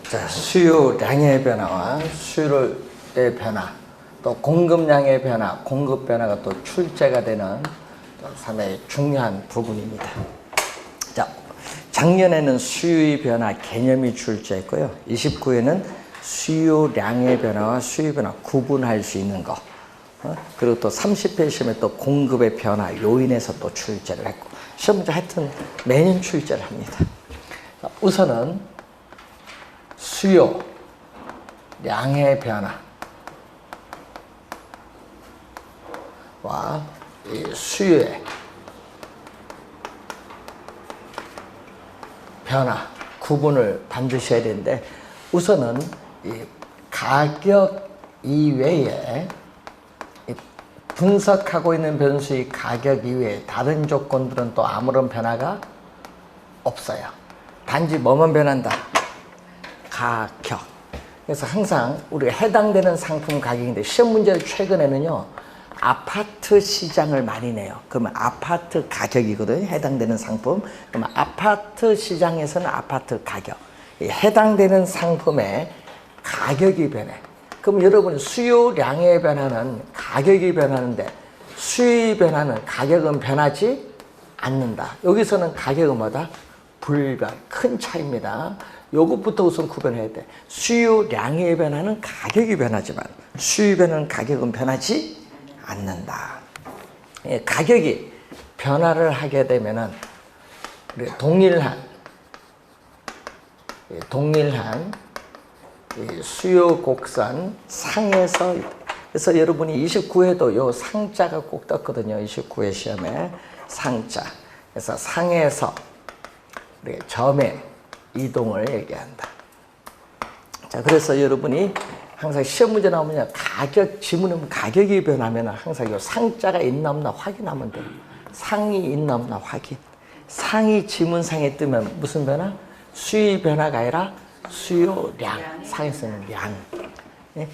자, 수요량의 변화와 수요의 변화, 또 공급량의 변화, 공급 변화가 또 출제가 되는 상당히 중요한 부분입니다. 자, 작년에는 수요의 변화 개념이 출제했고요. 29회는 수요량의 변화와 수요의 변화 구분할 수 있는 거. 그리고 또 30회 시험에 또 공급의 변화 요인에서 또 출제를 했고, 시험 문제 하여튼 매년 출제를 합니다. 우선은 수요, 량의 변화와 이 수요의 변화 구분을 반드시 해야 되는데, 우선은 이 가격 이외에 분석하고 있는 변수의 가격 이외에 다른 조건들은 또 아무런 변화가 없어요. 단지 뭐만 변한다? 가격. 그래서 항상 우리가 해당되는 상품 가격인데, 시험 문제를 최근에는요 아파트 시장을 많이 내요. 그러면 아파트 가격이거든요. 해당되는 상품. 그러면 아파트 시장에서는 아파트 가격, 해당되는 상품의 가격이 변해. 그럼 여러분, 수요량의 변화는 가격이 변하는데 수요의 변화는 가격은 변하지 않는다. 여기서는 가격은 뭐다? 불변. 큰 차이입니다. 요것부터 우선 구별해야 돼. 수요량의 변화는 가격이 변하지만 수요의 변화는 가격은 변하지 않는다. 가격이 변화를 하게 되면은 동일한 수요 곡선 상에서, 그래서 여러분이 29회도 요 상자가 꼭 떴거든요. 29회 시험에 상자. 그래서 상에서 점의 이동을 얘기한다. 자, 그래서 여러분이 항상 시험 문제 나오면 가격 지문은 가격이 변하면 항상 요 상자가 있나 없나 확인하면 돼요. 상이 있나 없나 확인. 상이 지문상에 뜨면 무슨 변화? 수의 변화가 아니라 수요량. 상에서는 양. 예?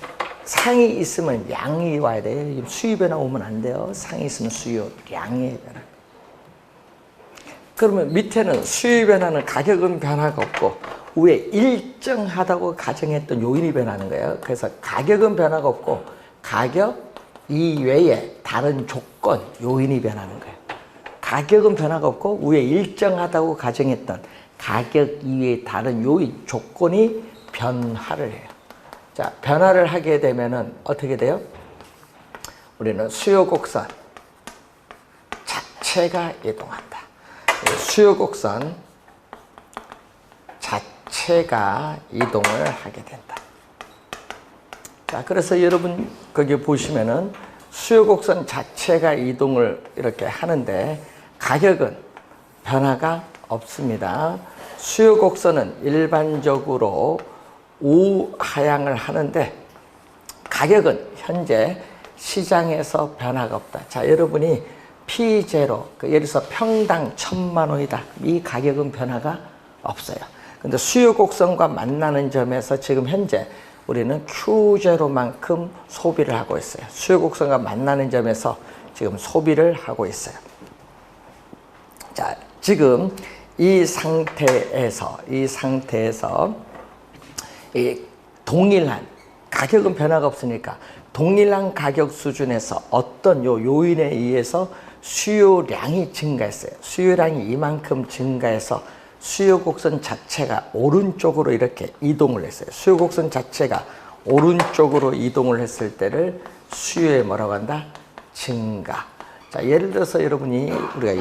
상이 있으면 양이 와야 돼요. 수의 변화 오면 안 돼요. 상이 있으면 수요량의 변화. 그러면 밑에는 수의 변화는 가격은 변화가 없고 위에 일정하다고 가정했던 요인이 변하는 거예요. 그래서 가격은 변화가 없고 가격 이외에 다른 조건, 요인이 변하는 거예요. 가격은 변화가 없고 위에 일정하다고 가정했던 가격 이외에 다른 요인, 조건이 변화를 해요. 자, 변화를 하게 되면은 어떻게 돼요? 우리는 수요 곡선 자체가 이동한다. 수요 곡선 자체가 이동을 하게 된다. 자, 그래서 여러분 거기 보시면은 수요 곡선 자체가 이동을 이렇게 하는데 가격은 변화가 없습니다. 수요 곡선은 일반적으로 우하향을 하는데 가격은 현재 시장에서 변화가 없다. 자, 여러분이 P0, 예를 들어서 평당 1,000만 원이다. 이 가격은 변화가 없어요. 근데 수요 곡선과 만나는 점에서 지금 현재 우리는 Q0만큼 소비를 하고 있어요. 수요 곡선과 만나는 점에서 지금 소비를 하고 있어요. 자, 지금 이 상태에서 이 동일한 가격은 변화가 없으니까 동일한 가격 수준에서 어떤 요인에 의해서 수요량이 증가했어요. 수요량이 이만큼 증가해서 수요 곡선 자체가 오른쪽으로 이렇게 이동을 했어요. 수요 곡선 자체가 오른쪽으로 이동을 했을 때를 수요에 뭐라고 한다? 증가. 자, 예를 들어서 여러분이 우리가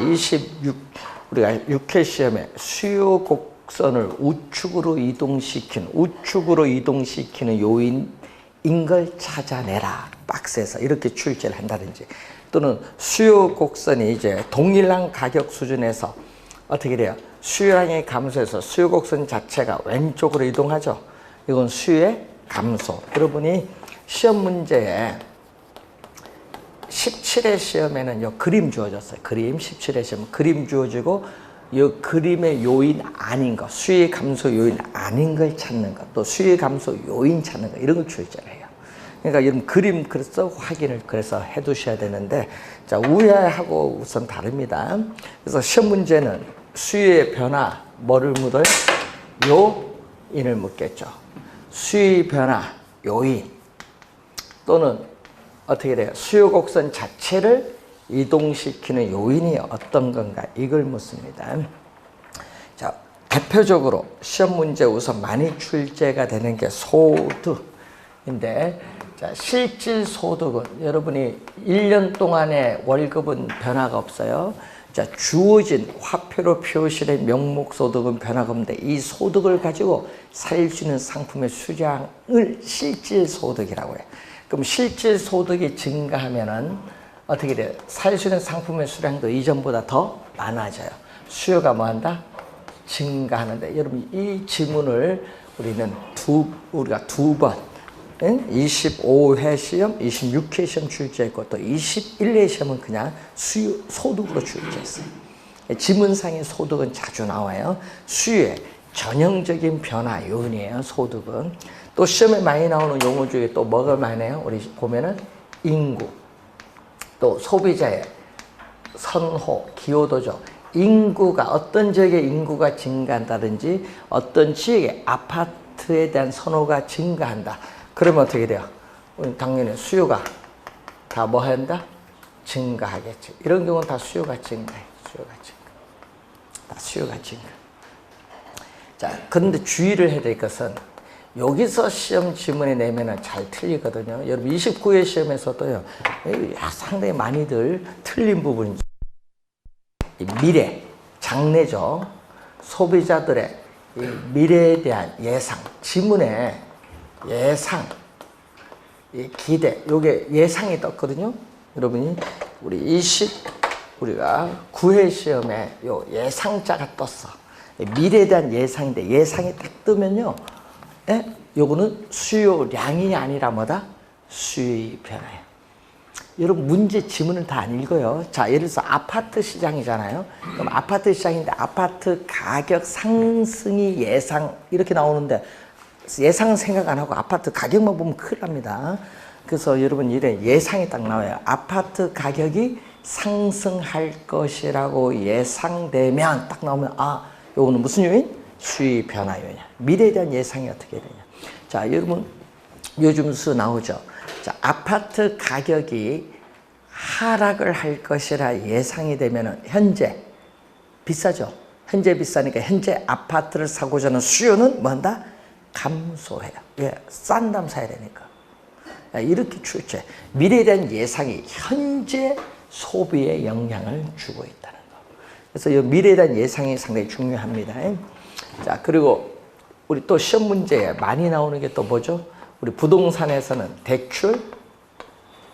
6회 시험에 수요 곡선을 우측으로 이동시키는 요인인 걸 찾아내라. 박스에서 이렇게 출제를 한다든지, 또는 수요 곡선이 이제 동일한 가격 수준에서 어떻게 돼요? 수요량이 감소해서 수요 곡선 자체가 왼쪽으로 이동하죠. 이건 수요의 감소. 여러분이 시험 문제에 17회 시험에는 요 그림 주어졌어요. 그림 17회 시험 그림 주어지고 이 그림의 요인 아닌 거, 수요의 감소 요인 아닌 걸 찾는 것, 또 수요의 감소 요인 찾는 거, 이런 걸 출제를 해요. 그러니까 이런 그림 그래서 확인을 그래서 해 두셔야 되는데, 자, 우회하고 우선 다릅니다. 그래서 시험 문제는 수요의 변화, 뭐를 묻어요? 요 인을 묻겠죠. 수요 변화 요인 또는 어떻게 돼요? 수요 곡선 자체를 이동시키는 요인이 어떤 건가 이걸 묻습니다. 자, 대표적으로 시험 문제 우선 많이 출제가 되는 게 소득인데, 자, 실질 소득은 여러분이 1년 동안의 월급은 변화가 없어요. 자, 주어진 화표로 표시된 명목 소득은 변화가 없는데 이 소득을 가지고 살 수 있는 상품의 수량을 실질 소득이라고 해요. 그럼 실질 소득이 증가하면은 어떻게 돼요? 살 수 있는 상품의 수량도 이전보다 더 많아져요. 수요가 뭐한다? 증가하는데, 여러분 이 지문을 우리가 두 번 25회 시험, 26회 시험 출제했고 또 21회 시험은 그냥 수요 소득으로 출제했어요. 지문상의 소득은 자주 나와요. 수요의 전형적인 변화 요인이에요. 소득은. 또 시험에 많이 나오는 용어 중에 또 뭐가 많이 해요? 우리 보면은 인구, 또 소비자의 선호, 기여도죠. 인구가 어떤 지역의 인구가 증가한다든지 어떤 지역의 아파트에 대한 선호가 증가한다. 그러면 어떻게 돼요? 당연히 수요가 다 뭐 한다? 증가하겠죠. 이런 경우는 다 수요가 증가해. 다 수요가 증가. 자, 그런데 주의를 해야 될 것은 여기서 시험 지문에 내면은 잘 틀리거든요. 여러분 29회 시험에서도요, 상당히 많이들 틀린 부분이 미래, 장래죠. 소비자들의 이 미래에 대한 예상, 지문에 예상, 이 기대, 요게 예상이 떴거든요. 여러분이 우리가 9회 시험에 요 예상자가 떴어. 미래에 대한 예상인데 예상이 딱 뜨면요, 요거는 수요량이 아니라 뭐다? 수요의 변화예요. 여러분 문제 지문을 다 안 읽어요. 자, 예를 들어서 아파트 시장이잖아요. 그럼 아파트 시장인데 아파트 가격 상승이 예상 이렇게 나오는데 예상은 생각 안 하고 아파트 가격만 보면 큰일 납니다. 그래서 여러분 이래 예상이 딱 나와요. 아파트 가격이 상승할 것이라고 예상되면 딱 나오면 요거는 무슨 요인? 수요 변화 요인이야. 미래에 대한 예상이 어떻게 되냐. 자, 여러분 요즘 수 나오죠. 자, 아파트 가격이 하락을 할 것이라 예상이 되면은 현재 비싸죠. 현재 비싸니까 현재 아파트를 사고자 하는 수요는 뭐한다? 감소해요. 왜? 싼 담 사야 되니까. 이렇게 출제. 미래에 대한 예상이 현재 소비에 영향을 주고 있다는 거. 그래서 이 미래에 대한 예상이 상당히 중요합니다. 자, 그리고 우리 또 시험 문제에 많이 나오는 게 또 뭐죠? 우리 부동산에서는 대출,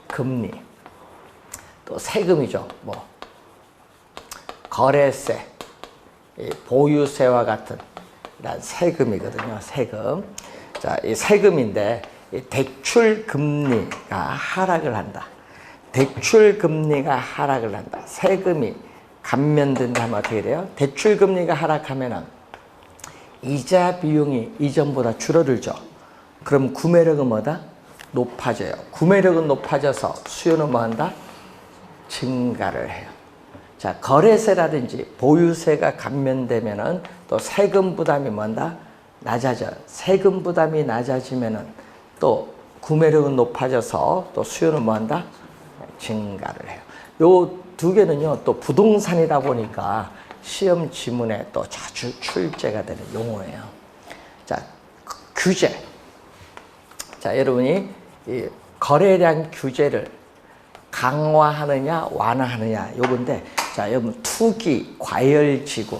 금리, 또 세금이죠. 뭐 거래세, 보유세와 같은 이런 세금이거든요. 세금. 자, 이 세금인데 이 대출 금리가 하락을 한다. 대출 금리가 하락을 한다. 세금이 감면된다면 어떻게 돼요? 대출 금리가 하락하면은 이자 비용이 이전보다 줄어들죠. 그럼 구매력은 뭐다? 높아져요. 구매력은 높아져서 수요는 뭐한다? 증가를 해요. 자, 거래세라든지 보유세가 감면되면은 또 세금 부담이 뭔다? 낮아져요. 세금 부담이 낮아지면은 또 구매력은 높아져서 또 수요는 뭐한다? 증가를 해요. 요 두 개는요, 또 부동산이다 보니까 시험 지문에 또 자주 출제가 되는 용어예요. 자, 규제. 자, 여러분이 이 거래에 대한 규제를 강화하느냐 완화하느냐 요건데, 자, 여러분 투기 과열지구,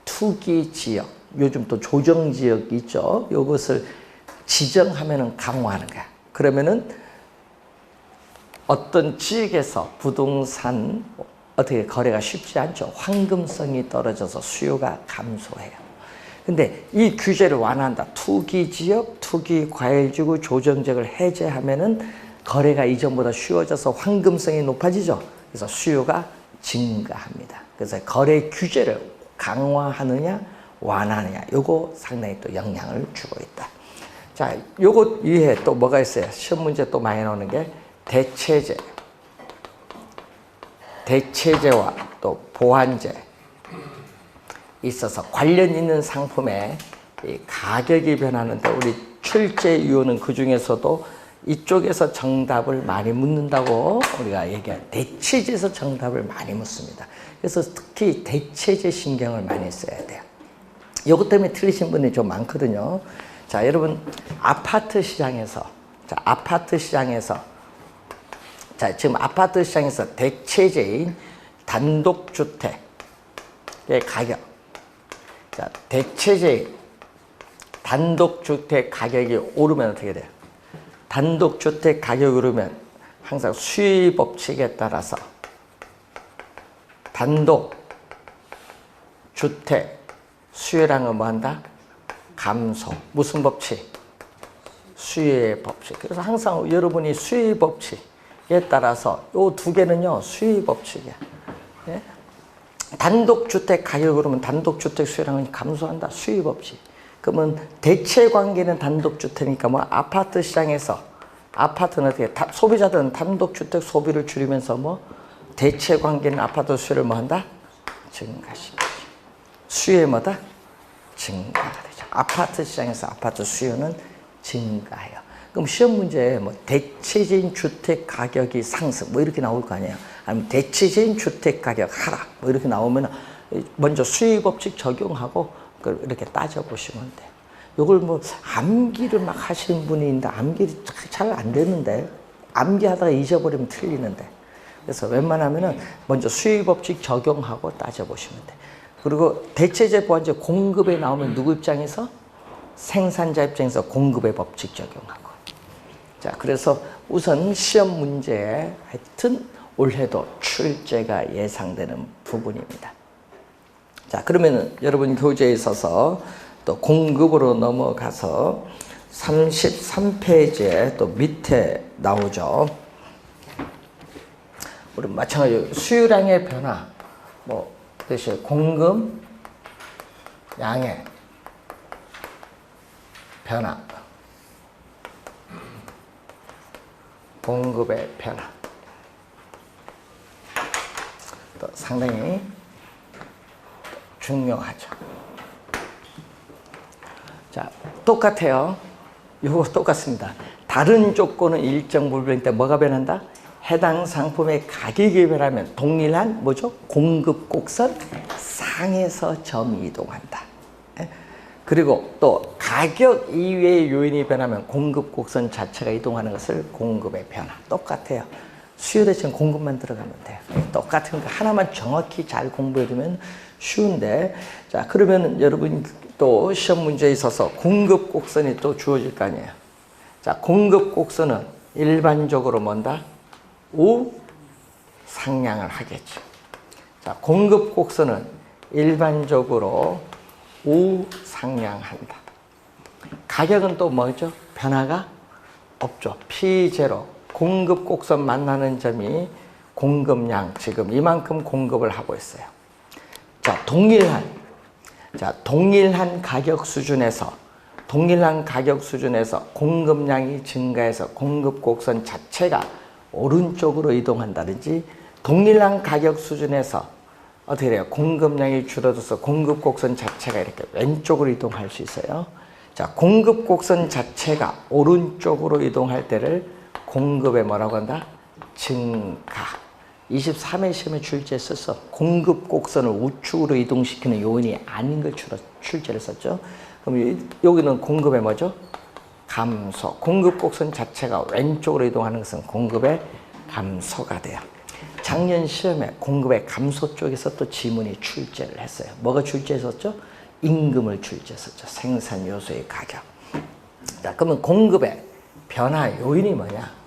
투기 지역, 요즘 또 조정 지역 있죠. 요것을 지정하면은 강화하는 거야. 그러면은 어떤 지역에서 부동산 어떻게 거래가 쉽지 않죠. 황금성이 떨어져서 수요가 감소해요. 근데 이 규제를 완화한다. 투기 지역, 투기 과열지구, 조정지역을 해제하면은 거래가 이전보다 쉬워져서 황금성이 높아지죠. 그래서 수요가 증가합니다. 그래서 거래 규제를 강화하느냐 완화하느냐 요거 상당히 또 영향을 주고 있다. 자, 요거 위에 또 뭐가 있어요? 시험 문제 또 많이 나오는 게 대체제, 대체제와 또 보완제 있어서 관련 있는 상품에 이 가격이 변하는데 우리 출제 유효는 그 중에서도 이쪽에서 정답을 많이 묻는다고 우리가 얘기해요. 대체제에서 정답을 많이 묻습니다. 그래서 특히 대체제 신경을 많이 써야 돼요. 이것 때문에 틀리신 분이 좀 많거든요. 자, 여러분 아파트 시장에서 지금 아파트 시장에서 대체제인 단독주택의 가격. 자, 대체제인 단독주택 가격이 오르면 어떻게 돼요? 단독주택 가격이 오르면 항상 수요 법칙에 따라서 단독주택 수요량은 뭐 한다? 감소. 무슨 법칙? 수요의 법칙. 그래서 항상 여러분이 수요의 법칙에 따라서 이 두 개는요, 수요의 법칙이야. 예? 단독주택 가격이 오르면 단독주택 수요량은 감소한다. 수요의 법칙. 그러면 대체 관계는 단독주택이니까 뭐 아파트 시장에서 아파트는 어떻게 소비자들은 단독주택 소비를 줄이면서 뭐 대체 관계는 아파트 수요를 뭐 한다? 증가시키죠. 수요의 뭐다? 증가가 되죠. 아파트 시장에서 아파트 수요는 증가해요. 그럼 시험 문제에 뭐 대체적인 주택 가격이 상승 뭐 이렇게 나올 거 아니에요. 아니면 대체적인 주택 가격 하락 뭐 이렇게 나오면 먼저 수요 법칙 적용하고 이렇게 따져보시면 돼요. 이걸 뭐 암기를 막 하시는 분이 있는데 암기 잘 안 되는데 암기하다가 잊어버리면 틀리는데 그래서 웬만하면은 먼저 수요 법칙 적용하고 따져보시면 돼요. 그리고 대체제 보완제 공급에 나오면 누구 입장에서? 생산자 입장에서 공급의 법칙 적용하고. 자, 그래서 우선 시험 문제에 하여튼 올해도 출제가 예상되는 부분입니다. 자, 그러면은 여러분 교재에 있어서 또 공급으로 넘어가서 33페이지에 또 밑에 나오죠. 우리 마찬가지로 수요량의 변화, 뭐 뜻이 공급 양의 변화, 공급의 변화. 또 상당히 중요하죠. 자, 똑같아요. 이거 똑같습니다. 다른 조건은 일정 부분일 때 뭐가 변한다? 해당 상품의 가격이 변하면 동일한 뭐죠? 공급 곡선 상에서 점이 이동한다. 그리고 또 가격 이외의 요인이 변하면 공급 곡선 자체가 이동하는 것을 공급의 변화. 똑같아요. 수요 대신 공급만 들어가면 돼요. 똑같은 거 하나만 정확히 잘 공부해두면 쉬운데, 자, 그러면 여러분 또 시험 문제에 있어서 공급 곡선이 또 주어질 거 아니에요. 자, 공급 곡선은 일반적으로 뭔다? 우상향을 하겠죠. 자, 공급 곡선은 일반적으로 우상향한다. 가격은 또 뭐죠? 변화가 없죠. P0. 공급 곡선 만나는 점이 공급량, 지금 이만큼 공급을 하고 있어요. 자, 동일한 가격 수준에서 공급량이 증가해서 공급 곡선 자체가 오른쪽으로 이동한다든지, 동일한 가격 수준에서 어떻게 돼요? 공급량이 줄어들어서 공급 곡선 자체가 이렇게 왼쪽으로 이동할 수 있어요. 자, 공급 곡선 자체가 오른쪽으로 이동할 때를 공급에 뭐라고 한다? 증가. 23회 시험에 출제했어서 공급 곡선을 우측으로 이동시키는 요인이 아닌 걸 출제를 썼죠. 그럼 여기는 공급의 뭐죠? 감소. 공급 곡선 자체가 왼쪽으로 이동하는 것은 공급의 감소가 돼요. 작년 시험에 공급의 감소 쪽에서 또 지문이 출제를 했어요. 뭐가 출제했었죠? 임금을 출제했었죠. 생산 요소의 가격. 자, 그러면 공급의 변화 요인이 뭐냐?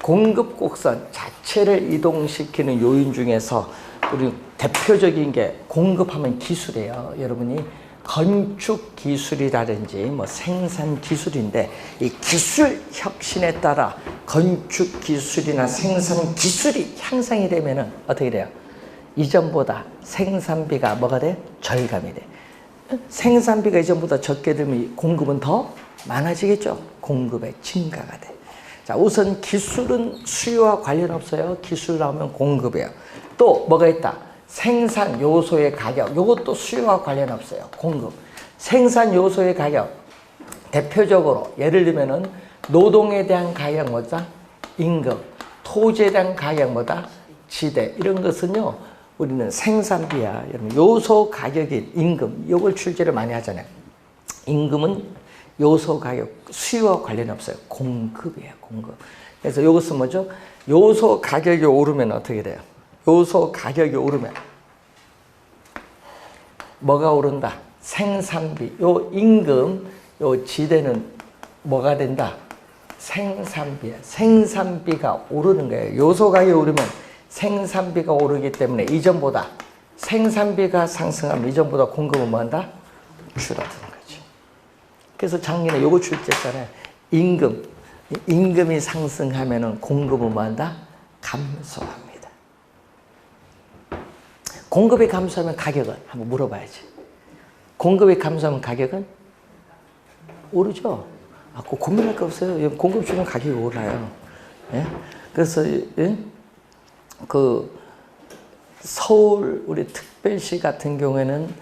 공급 곡선 자체를 이동시키는 요인 중에서 우리 대표적인 게 공급하면 기술이에요. 여러분이 건축 기술이라든지 뭐 생산 기술인데, 이 기술 혁신에 따라 건축 기술이나 생산 기술이 향상이 되면은 어떻게 돼요? 이전보다 생산비가 뭐가 돼? 절감이 돼. 생산비가 이전보다 적게 되면 공급은 더 많아지겠죠. 공급의 증가가 돼. 자, 우선 기술은 수요와 관련 없어요. 기술 나오면 공급이에요. 또 뭐가 있다? 생산 요소의 가격. 요것도 수요와 관련 없어요. 공급. 생산 요소의 가격. 대표적으로 예를 들면은 노동에 대한 가격 뭐다? 임금. 토지에 대한 가격 뭐다? 지대. 이런 것은요, 우리는 생산비야. 여러분, 요소 가격인 임금. 이걸 출제를 많이 하잖아요. 임금은 요소 가격, 수요와 관련이 없어요. 공급이에요, 공급. 그래서 이것은 뭐죠? 요소 가격이 오르면 어떻게 돼요? 요소 가격이 오르면 뭐가 오른다? 생산비. 요 임금, 요 지대는 뭐가 된다? 생산비야. 생산비가 오르는 거예요. 요소 가격이 오르면 생산비가 오르기 때문에 이전보다 생산비가 상승하면 이전보다 공급은 뭐한다? 줄어드는 거죠. 그래서 작년에 요거 출제했잖아요. 임금이 상승하면은 공급은 뭐한다? 감소합니다. 공급이 감소하면 가격은? 한번 물어봐야지. 공급이 감소하면 가격은? 오르죠? 그 고민할 거 없어요. 공급 주면 가격이 올라요. 예? 그래서, 예? 서울, 우리 특별시 같은 경우에는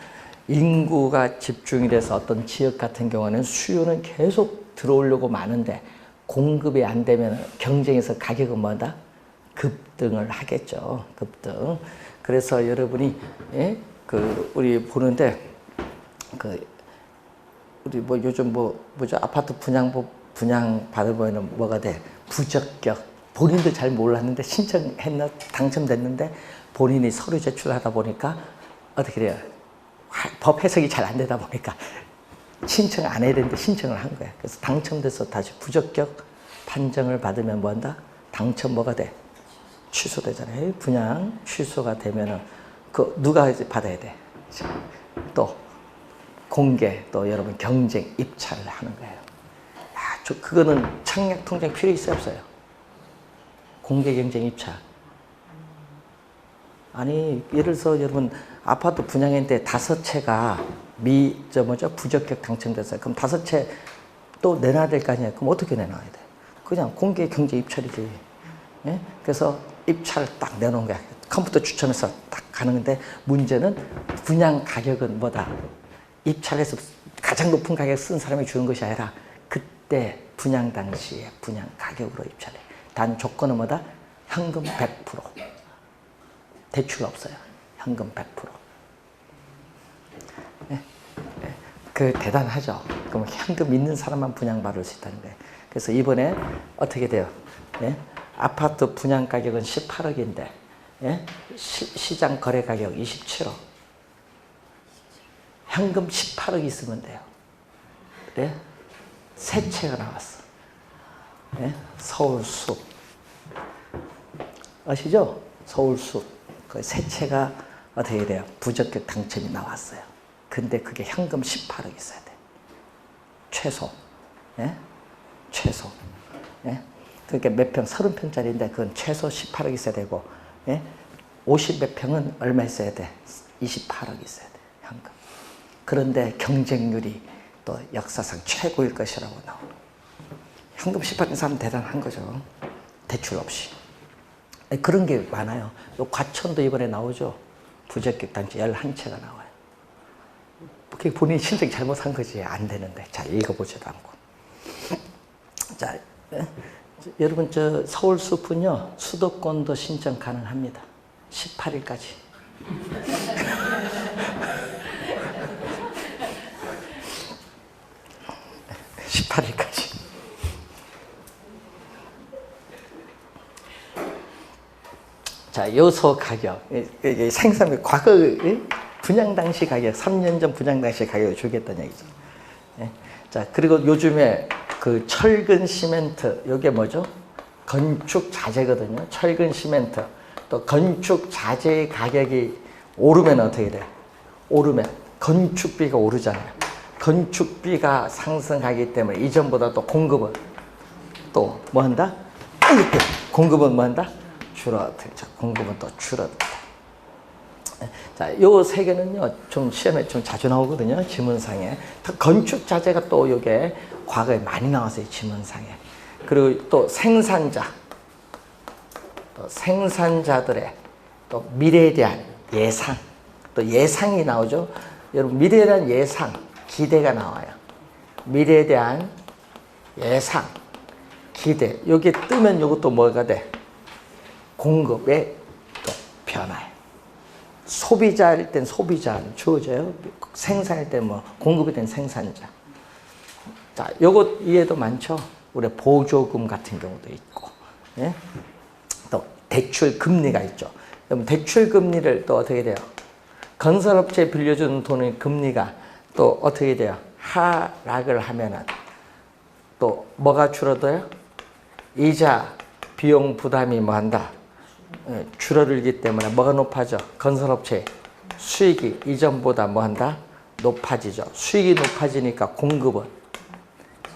인구가 집중이 돼서 어떤 지역 같은 경우는 수요는 계속 들어오려고 많은데 공급이 안 되면 경쟁에서 가격은 뭐다? 급등을 하겠죠. 급등. 그래서 여러분이, 예? 우리 보는데, 우리 요즘 뭐죠? 아파트 분양 받아보면 뭐가 돼? 부적격. 본인도 잘 몰랐는데 신청했나? 당첨됐는데 본인이 서류 제출하다 보니까 어떻게 돼요? 법 해석이 잘 안 되다 보니까 신청 안 해야 되는데 신청을 한 거야. 그래서 당첨돼서 다시 부적격 판정을 받으면 뭐한다? 당첨 뭐가 돼? 취소되잖아요. 분양 취소가 되면은 누가 이제 받아야 돼? 또 공개, 또 여러분 경쟁 입찰을 하는 거예요. 그거는 청약 통장 필요 있어요, 없어요? 공개 경쟁 입찰. 아니, 예를 들어서 여러분 아파트 분양했는데 5채가 부적격 당첨됐어요. 그럼 5채 또 내놔야 될 거 아니에요? 그럼 어떻게 내놔야 돼? 그냥 공개 경쟁 입찰이지. 예? 그래서 입찰을 딱 내놓은 거야. 컴퓨터 추첨해서 딱 가는 건데 문제는 분양 가격은 뭐다? 입찰해서 가장 높은 가격 쓴 사람이 주는 것이 아니라 그때 분양 당시에 분양 가격으로 입찰해. 단 조건은 뭐다? 현금 100%. 대출 없어요. 현금 100%. 네? 네. 대단하죠. 그럼 현금 있는 사람만 분양받을 수 있다는 거예요. 그래서 이번에 어떻게 돼요? 네? 아파트 분양 가격은 18억인데 예? 시장 거래 가격 27억. 현금 18억 있으면 돼요. 네? 세 채가 나왔어. 네? 서울숲. 아시죠? 서울숲. 그 세 채가 어떻게 돼요? 부적격 당첨이 나왔어요. 근데 그게 현금 18억 있어야 돼. 최소. 네? 최소. 네? 그러니까 몇 평? 30평짜리인데 그건 최소 18억 있어야 되고, 예? 50몇 평은 얼마 있어야 돼? 28억 있어야 돼. 현금. 그런데 경쟁률이 또 역사상 최고일 것이라고 나오는. 현금 18억 사람 대단한 거죠. 대출 없이. 그런 게 많아요. 요 과천도 이번에 나오죠. 부적격 단지 11채가 나와요. 그게 본인이 신청 잘못한 거지. 안 되는데. 자, 읽어보지도 않고. 자, 여러분, 서울숲은요, 수도권도 신청 가능합니다. 18일까지. 18일까지. 자, 요소 가격. 생산비, 과거 분양 당시 가격, 3년 전 분양 당시 가격을 주겠다는 얘기죠. 자, 그리고 요즘에 철근 시멘트, 요게 뭐죠? 건축 자재거든요. 철근 시멘트. 또 건축 자재의 가격이 오르면 어떻게 돼요? 오르면 건축비가 오르잖아요. 건축비가 상승하기 때문에 이전보다 또 공급은 또 뭐 한다? 공급은 뭐 한다? 줄어들죠. 공급은 또 줄어든다. 자, 요 세 개는요, 좀 시험에 좀 자주 나오거든요. 지문상에. 건축 자재가 또 요게 과거에 많이 나왔어요. 지문상에. 그리고 또 생산자. 또 생산자들의 또 미래에 대한 예상. 또 예상이 나오죠. 여러분, 미래에 대한 예상. 기대가 나와요. 미래에 대한 예상, 기대. 여기 뜨면 이것도 뭐가 돼? 공급의 또 변화예요. 소비자일 땐 소비자는 주어져요. 생산일 땐 뭐 공급이 된 생산자. 자, 요것 이해도 많죠. 우리 보조금 같은 경우도 있고, 예? 또 대출 금리가 있죠. 그럼 대출 금리를 또 어떻게 돼요? 건설업체에 빌려주는 돈의 금리가 또 어떻게 돼요? 하락을 하면은 또 뭐가 줄어들어요? 이자 비용 부담이 뭐 한다? 줄어들기 때문에 뭐가 높아져? 건설업체 수익이 이전보다 뭐 한다? 높아지죠. 수익이 높아지니까 공급은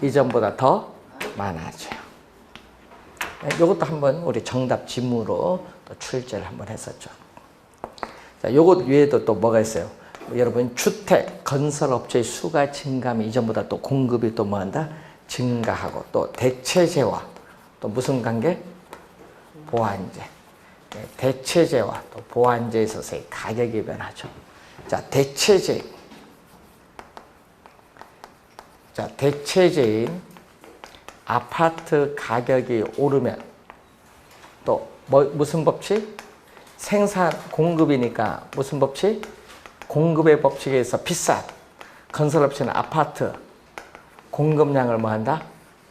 이전보다 더 많아져요. 이것도 한번 우리 정답 지문으로 또 출제를 한번 했었죠. 자, 요것 외에도 또 뭐가 있어요? 여러분 주택 건설업체의 수가 증가하면 이전보다 또 공급이 또 뭐 한다? 증가하고 또 대체재와 또 무슨 관계? 보완재. 대체재와 또 보완재에 있어서의 가격이 변하죠. 자, 대체재인 아파트 가격이 오르면 또 무슨 법칙? 생산 공급이니까 무슨 법칙? 공급의 법칙에 의해서 비싼 건설업체는 아파트 공급량을 뭐 한다?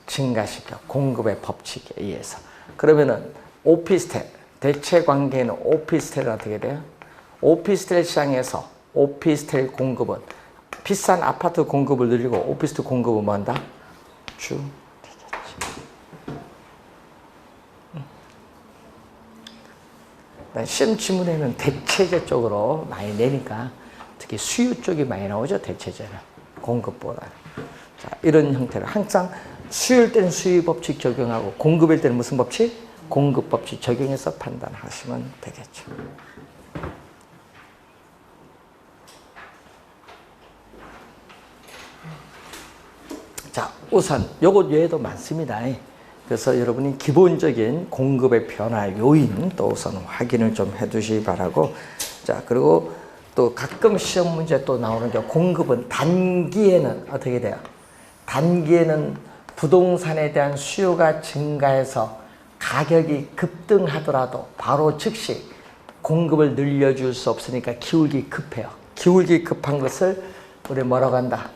증가시켜. 공급의 법칙에 의해서. 그러면은 오피스텔, 대체 관계는 오피스텔은 어떻게 돼요? 오피스텔 시장에서 오피스텔 공급은 비싼 아파트 공급을 늘리고 오피스텔 공급은 뭐 한다? 시험 지문에는 대체재 쪽으로 많이 내니까 특히 수요 쪽이 많이 나오죠. 대체재는 공급보다. 자, 이런 형태로 항상 수요일 때는 수요 법칙 적용하고 공급일 때는 무슨 법칙? 공급 법칙 적용해서 판단하시면 되겠죠. 자, 우선 요것 외에도 많습니다. 그래서 여러분이 기본적인 공급의 변화 요인 또 우선 확인을 좀 해두시기 바라고. 자, 그리고 또 가끔 시험 문제 또 나오는 게 공급은 단기에는 어떻게 돼요? 단기에는 부동산에 대한 수요가 증가해서 가격이 급등하더라도 바로 즉시 공급을 늘려줄 수 없으니까 기울기 급해요. 기울기 급한 것을 우리 뭐라고 한다?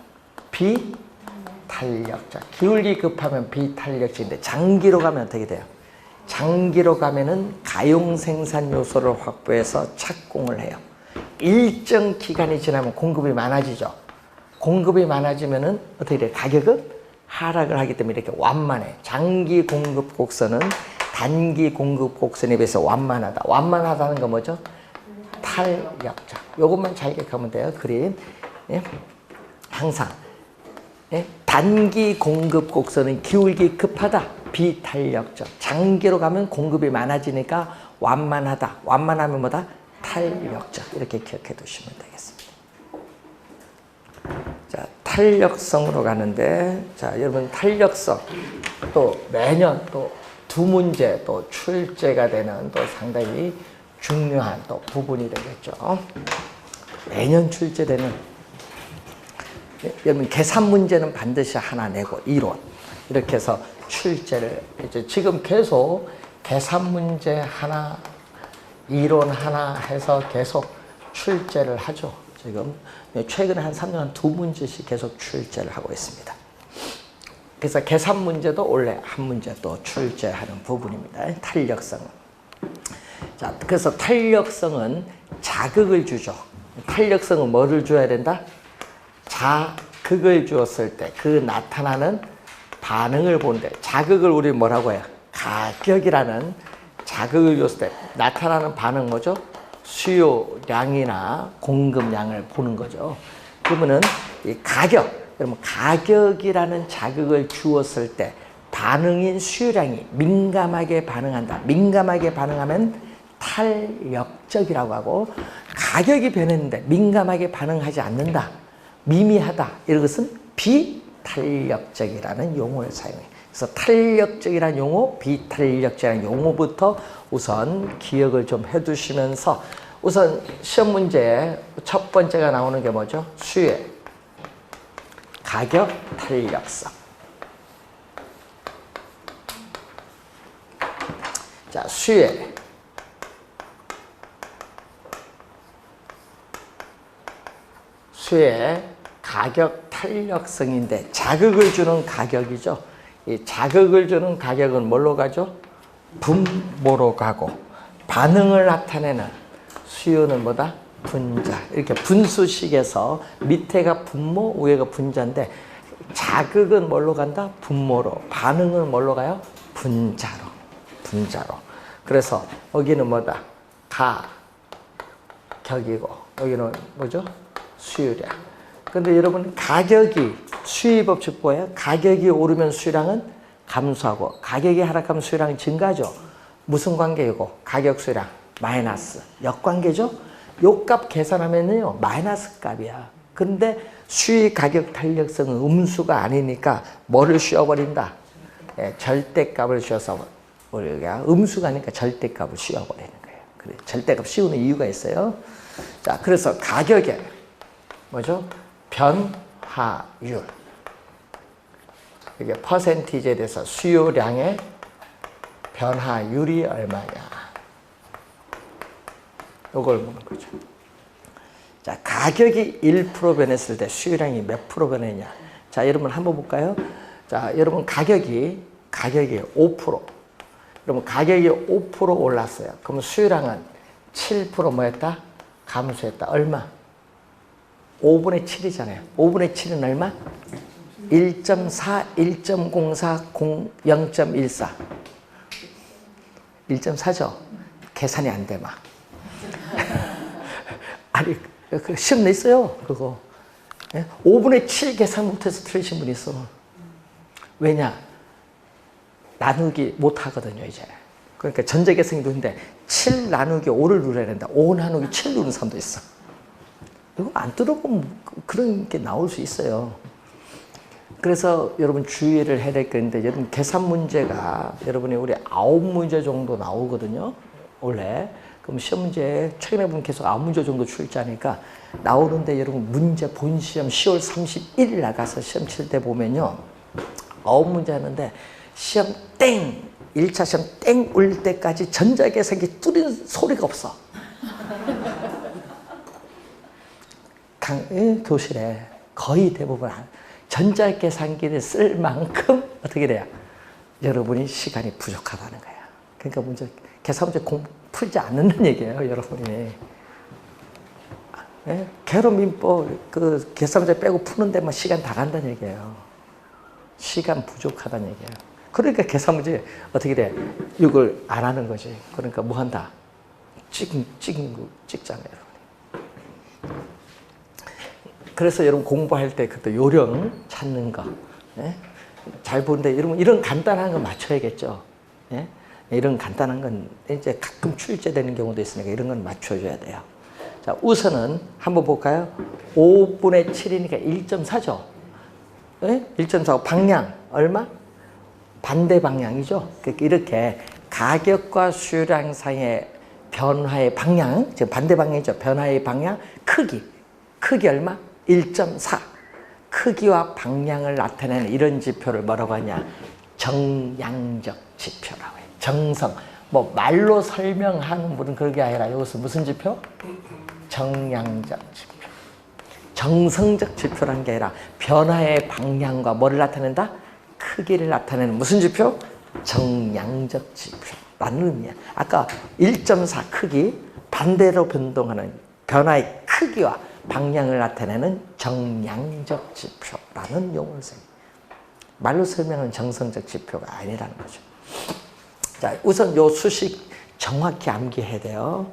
비탄력적. 기울기 급하면 비탄력적인데 장기로 가면 어떻게 돼요? 장기로 가면은 가용 생산 요소를 확보해서 착공을 해요. 일정 기간이 지나면 공급이 많아지죠. 공급이 많아지면은 어떻게 돼요? 가격은 하락을 하기 때문에 이렇게 완만해. 장기 공급 곡선은 단기 공급 곡선에 비해서 완만하다. 완만하다는 건 뭐죠? 탄력적. 요것만 잘 기억하면 돼요. 그림. 예? 항상 예? 단기 공급 곡선은 기울기 급하다. 비탄력적. 장기로 가면 공급이 많아지니까 완만하다. 완만하면 뭐다? 탄력적. 이렇게 기억해 두시면 되겠습니다. 자, 탄력성으로 가는데, 자, 여러분 탄력성 또 매년 또 두 문제 또 출제가 되는 또 상당히 중요한 또 부분이 되겠죠. 매년 출제되는, 여러분 계산 문제는 반드시 하나 내고 이론 이렇게 해서 출제를 이제 지금 계속 계산 문제 하나, 이론 하나 해서 계속 출제를 하죠. 지금 최근에 한 3년 한 2문제씩 계속 출제를 하고 있습니다. 그래서 계산 문제도 원래 한 문제 또 출제하는 부분입니다. 탄력성은. 자, 그래서 탄력성은 자극을 주죠. 탄력성은 뭐를 줘야 된다? 자극을 주었을 때 그 나타나는 반응을 보는데, 자극을 우리 뭐라고 해요? 가격이라는 자극을 줬을 때 나타나는 반응 뭐죠? 수요량이나 공급량을 보는 거죠. 그러면은 이 가격, 여러분 가격이라는 자극을 주었을 때 반응인 수요량이 민감하게 반응한다. 민감하게 반응하면 탄력적이라고 하고, 가격이 변했는데 민감하게 반응하지 않는다. 미미하다. 이런 것은 비탄력적이라는 용어를 사용해요. 그래서 탄력적이라는 용어, 비탄력적이라는 용어부터 우선 기억을 좀 해두시면서, 우선 시험 문제에 첫 번째가 나오는 게 뭐죠? 수요. 가격 탄력성. 자, 수혜. 수혜 가격 탄력성인데 자극을 주는 가격이죠. 이 자극을 주는 가격은 뭘로 가죠? 분모로 가고 반응을 나타내는 수요는 뭐다? 분자. 이렇게 분수식에서 밑에가 분모, 위에가 분자인데 자극은 뭘로 간다? 분모로. 반응은 뭘로 가요? 분자로. 분자로. 그래서 여기는 뭐다? 가격이고 여기는 뭐죠? 수요량. 근데 여러분 가격이 수요법칙 뭐예요? 가격이 오르면 수요량은 감소하고 가격이 하락하면 수요량은 증가죠. 무슨 관계이고? 가격 수요량 마이너스 역관계죠. 요 값 계산하면요 마이너스 값이야. 근데 수의 가격 탄력성은 음수가 아니니까 뭐를 씌워버린다? 예, 절대값을 씌워서 우리가 음수가 아니니까 절대값을 씌워버리는 거예요. 그래, 절대값 씌우는 이유가 있어요. 자, 그래서 가격에 뭐죠? 변화율. 이게 퍼센티지에 대해서 수요량의 변화율이 얼마냐. 이걸 보는 거죠. 자, 가격이 1% 변했을 때 수요량이 몇 프로 변했냐. 자, 여러분 한번 볼까요? 자, 여러분 가격이 5%. 여러분 가격이 5% 올랐어요. 그럼 수요량은 7% 뭐였다? 감소했다. 얼마? 5분의 7이잖아요. 5분의 7은 얼마? 1.4, 1.04, 0.14. 1.4죠? 계산이 안 돼, 막. 아니, 그 시험 냈어요, 그거. 5분의 7 계산 못해서 틀리신 분 있어. 왜냐? 나누기 못 하거든요, 이제. 그러니까 전자계산기도 있는데 7 나누기 5를 누려야 된다. 5 나누기 7 누르는 사람도 있어. 이거 안 들어보면 그런 게 나올 수 있어요. 그래서 여러분 주의를 해야 될 건데, 여러분 계산 문제가 여러분이 우리 9문제 정도 나오거든요, 원래. 그럼 시험 문제 최근에 보면 계속 9문제 정도 출제하니까 나오는데, 여러분 문제 본 시험 10월 31일 나가서 시험 칠 때 보면요 9문제 하는데 시험 땡 1차 시험 땡 올 때까지 전자계산기 뚫린 소리가 없어. 교실에 거의 대부분 전자계산기를 쓸 만큼 어떻게 돼요? 여러분이 시간이 부족하다는 거야. 그러니까 문제 계산 문제 풀지 않는다는 얘기예요, 여러분이. 예? 개론민법 그 계산 문제 빼고 푸는 데만 시간 다 간다는 얘기예요. 시간 부족하다는 얘기예요. 그러니까 계산 문제 어떻게 돼? 이걸 안 하는 거지. 그러니까 뭐 한다? 찍잖아요, 여러분이. 그래서 여러분 공부할 때 그때 요령 찾는 거. 예? 잘 보는데 여러분 이런 간단한 거 맞춰야겠죠. 예? 이런 간단한 건 이제 가끔 출제되는 경우도 있으니까 이런 건 맞춰줘야 돼요. 자, 우선은 한번 볼까요? 5분의 7이니까 1.4죠. 예? 1.4 방향 얼마? 반대 방향이죠. 이렇게 가격과 수요량 사이의 변화의 방향, 지금 반대 방향이죠. 변화의 방향, 크기 얼마? 1.4. 크기와 방향을 나타내는 이런 지표를 뭐라고 하냐? 정량적 지표라고 해요. 정성. 뭐 말로 설명하는 분은 그런 게 아니라 여기서 무슨 지표? 정량적 지표. 정성적 지표라는 게 아니라 변화의 방향과 뭐를 나타낸다? 크기를 나타내는 무슨 지표? 정량적 지표라는 의미야. 아까 1.4 크기, 반대로 변동하는 변화의 크기와 방향을 나타내는 정량적 지표라는 용어를 써요. 말로 설명하는 정성적 지표가 아니라는 거죠. 자, 우선 요 수식 정확히 암기해야 돼요.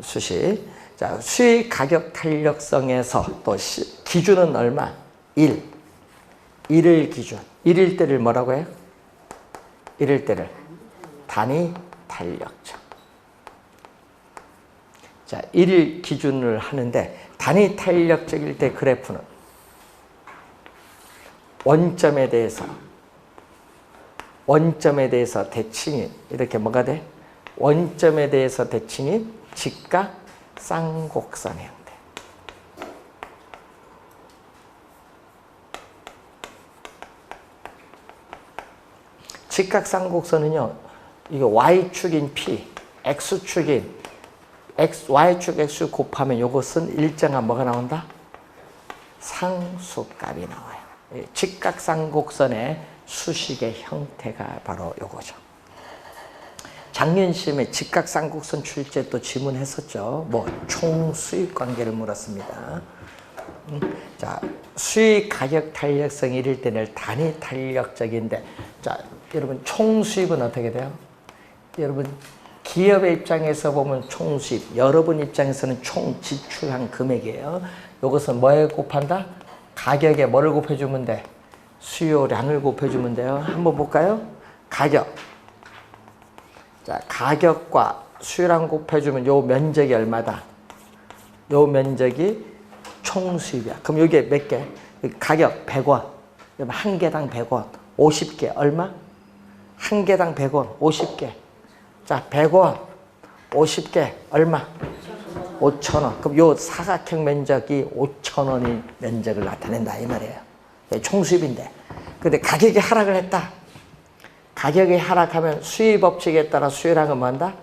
수식. 자, 수익 가격 탄력성에서 또 기준은 얼마? 1. 1을 기준. 1일 때를 뭐라고 해요? 1일 때를 단위 탄력적. 자, 1일 기준을 하는데 단위 탄력적일 때 그래프는 원점에 대해서 대칭이 이렇게 뭐가 돼? 원점에 대해서 대칭이 직각 쌍곡선의 형태. 직각삼곡선은요, 이거 y축인 p, x축인 y축 x 곱하면 이것은 일정한 뭐가 나온다? 상수값이 나와요. 직각삼곡선의 수식의 형태가 바로 이거죠. 작년 시험에 직각삼곡선 출제 또 지문했었죠. 뭐 총수익 관계를 물었습니다. 자, 수익 가격 탄력성이 이럴 때는 단위 탄력적인데, 자, 여러분 총수입은 어떻게 돼요? 여러분 기업의 입장에서 보면 총수입, 여러분 입장에서는 총 지출한 금액이에요. 이것은 뭐에 곱한다? 가격에 뭐를 곱해주면 돼? 수요량을 곱해주면 돼요. 한번 볼까요? 가격. 자, 가격과 수요량 곱해주면 요 면적이 얼마다? 요 면적이 총수입이야. 그럼 여기에 몇 개? 가격 100원. 한 개당 100원. 50개 얼마? 한 개당 100원. 50개. 자, 100원. 50개 얼마? 5,000원. 그럼 요 사각형 면적이 5,000원의 면적을 나타낸다 이 말이에요. 총수입인데. 근데 가격이 하락을 했다. 가격이 하락하면 수입 법칙에 따라 수요량은 뭐한다?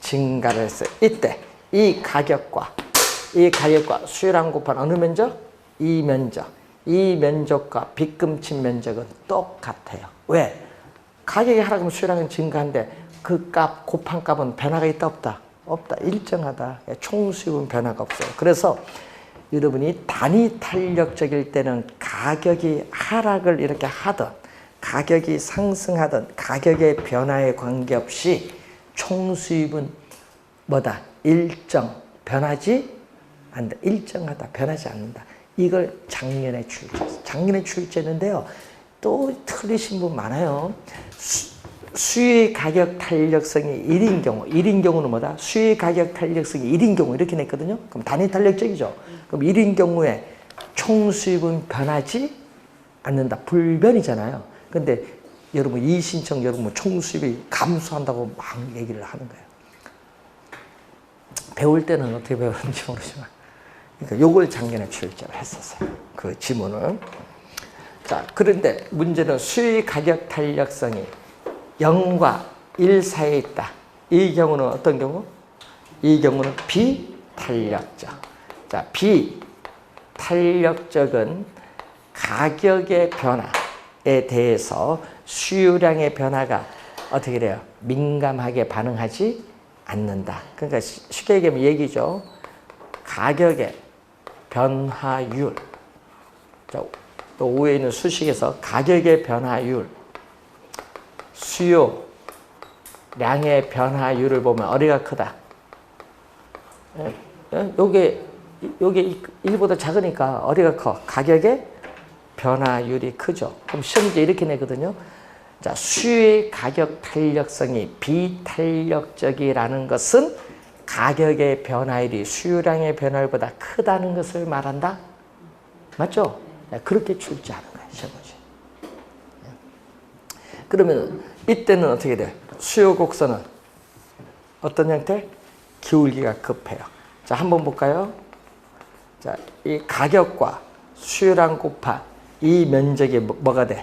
증가를 했어요. 이때 이 가격과 수요량 곱한 어느 면적? 이 면적. 이 면적과 빗금친 면적은 똑같아요. 왜? 가격이 하락하면 수요량은 증가한데 그 값, 곱한 값은 변화가 있다 없다? 없다. 일정하다. 총수입은 변화가 없어요. 그래서 여러분이 단위 탄력적일 때는 가격이 하락을 이렇게 하든 가격이 상승하든 가격의 변화에 관계없이 총수입은 뭐다? 일정, 변하지 않는다. 일정하다, 변하지 않는다. 이걸 작년에 출제했는데요. 또 틀리신 분 많아요. 수의 가격 탄력성이 1인 경우, 1인 경우는 뭐다? 수의 가격 탄력성이 1인 경우 이렇게 냈거든요. 그럼 단위 탄력적이죠. 그럼 1인 경우에 총수입은 변하지 않는다. 불변이잖아요. 근데 여러분 이 신청 여러분 총수입이 감소한다고 막 얘기를 하는 거예요. 배울 때는 어떻게 배우는지 모르지만, 그러니까 요걸 작년에 출제를 했었어요. 그 지문을. 자, 그런데 문제는 수의 가격 탄력성이 0과 1 사이에 있다. 이 경우는 어떤 경우? 이 경우는 비탄력적. 자, 비탄력적은 가격의 변화에 대해서 수요량의 변화가 어떻게 돼요? 민감하게 반응하지 않는다. 그러니까 쉽게 얘기하면 얘기죠. 가격의 변화율. 자, 또 위에 있는 수식에서 가격의 변화율, 수요량의 변화율을 보면 어디가 크다? 요게 1보다 작으니까 어디가 커? 가격의 변화율이 크죠. 그럼 시험 문제 이렇게 내거든요. 자, 수요의 가격 탄력성이 비탄력적이라는 것은 가격의 변화율이 수요량의 변화율보다 크다는 것을 말한다? 맞죠? 그렇게 출제하는 거예요, 시험 문제. 그러면 이때는 어떻게 돼요? 수요 곡선은 어떤 형태? 기울기가 급해요. 자, 한번 볼까요? 자, 이 가격과 수요량 곱한 이 면적이 뭐가 돼?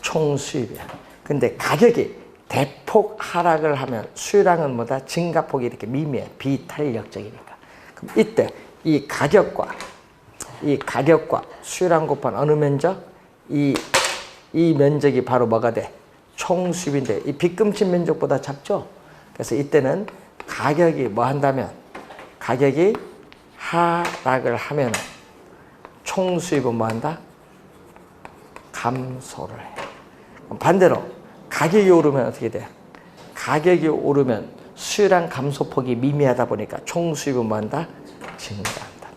총수입이야. 근데 가격이 대폭 하락을 하면 수요량은 뭐다? 증가폭이 이렇게 미미해. 비탄력적이니까. 그럼 이때 이 가격과 수요량 곱한 어느 면적? 이 면적이 바로 뭐가 돼? 총수입인데 이 빗금친 면적보다 작죠? 그래서 이때는 가격이 뭐 한다면? 가격이 하락을 하면 총수입은 뭐 한다? 감소를 해. 반대로 가격이 오르면 어떻게 돼? 가격이 오르면 수요량 감소폭이 미미하다 보니까 총수입은 뭐 한다? 증가한다.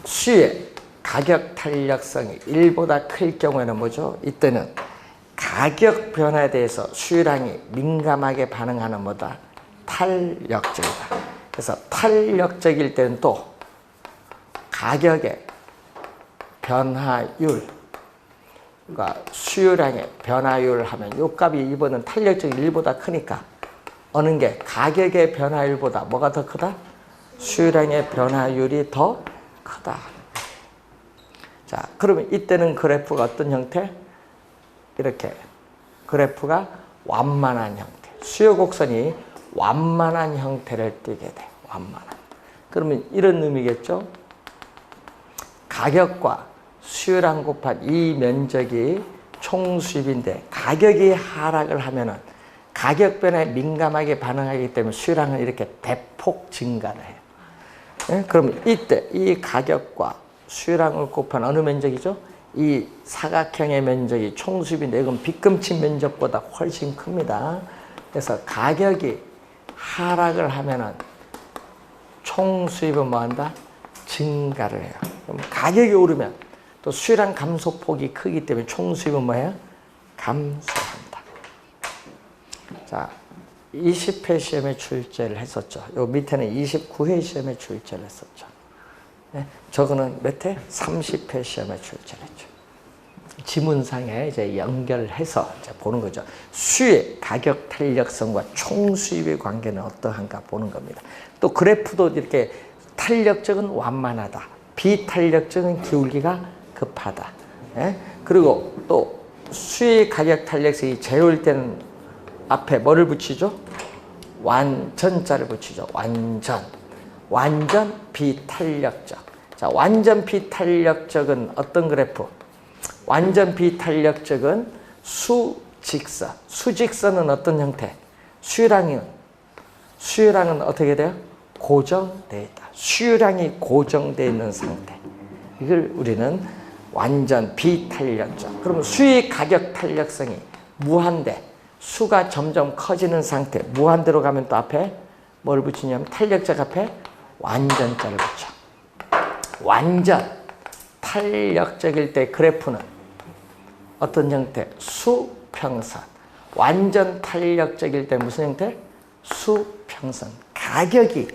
수요의 가격 탄력성이 1보다 클 경우에는 뭐죠? 이때는 가격 변화에 대해서 수요량이 민감하게 반응하는 뭐다? 탄력적이다. 그래서 탄력적일 때는 또 가격의 변화율, 그러니까 수요량의 변화율 하면 요 값이 이번은 탄력적인 1보다 크니까 어느 게 가격의 변화율보다 뭐가 더 크다? 수요량의 변화율이 더 크다. 자, 그러면 이때는 그래프가 어떤 형태? 이렇게 그래프가 완만한 형태. 수요 곡선이 완만한 형태를 띠게 돼. 완만한. 그러면 이런 의미겠죠? 가격과 수요량 곱한 이 면적이 총 수입인데 가격이 하락을 하면은 가격 변화에 민감하게 반응하기 때문에 수요량은 이렇게 대폭 증가를 해요. 예? 그럼 이때 이 가격과 수요량을 곱한 어느 면적이죠? 이 사각형의 면적이 총 수입인데 이건 빗금치 면적보다 훨씬 큽니다. 그래서 가격이 하락을 하면은 총 수입은 뭐한다? 증가를 해요. 그럼 가격이 오르면 또 수요량 감소폭이 크기 때문에 총 수입은 뭐예요? 감소한다. 자, 20회 시험에 출제를 했었죠. 요 밑에는 29회 시험에 출제를 했었죠. 네, 저거는 몇 회? 30회 시험에 출제를 했죠. 지문상에 이제 연결해서 이제 보는 거죠. 수의 가격 탄력성과 총 수입의 관계는 어떠한가 보는 겁니다. 또 그래프도 이렇게 탄력적은 완만하다. 비탄력적은 기울기가 급하다. 예? 그리고 또 수의 가격 탄력성이 제로일 때는 앞에 뭐를 붙이죠? 완전자를 붙이죠. 완전 비탄력적. 자, 완전 비탄력적은 어떤 그래프? 완전 비탄력적은 수직선. 수직선은 어떤 형태? 수요량은 어떻게 돼요? 고정되어 있다. 수요량이 고정되어 있는 상태. 이걸 우리는 완전 비탄력적. 그러면 수의 가격 탄력성이 무한대. 수가 점점 커지는 상태. 무한대로 가면 또 앞에 뭘 붙이냐면 탄력적 앞에 완전자를 붙여. 완전 탄력적일 때 그래프는 어떤 형태? 수평선. 완전 탄력적일 때 무슨 형태? 수평선. 가격이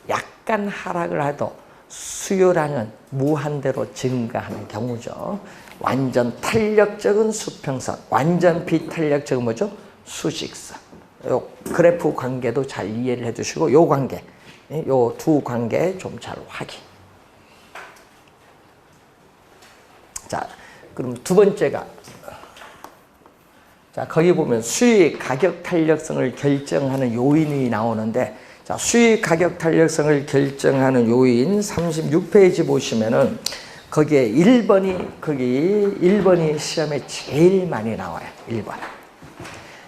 약간 하락을 해도 수요량은 무한대로 증가하는 경우죠. 완전 탄력적은 수평선. 완전 비탄력적은 뭐죠? 수직선. 요 그래프 관계도 잘 이해를 해주시고 요 관계, 요 두 관계 좀 잘 확인. 자, 그럼 두 번째가 자, 거기 보면 수익 가격 탄력성을 결정하는 요인이 나오는데 자, 수익 가격 탄력성을 결정하는 요인 36페이지 보시면은 거기에 1번이 시험에 제일 많이 나와요. 1번.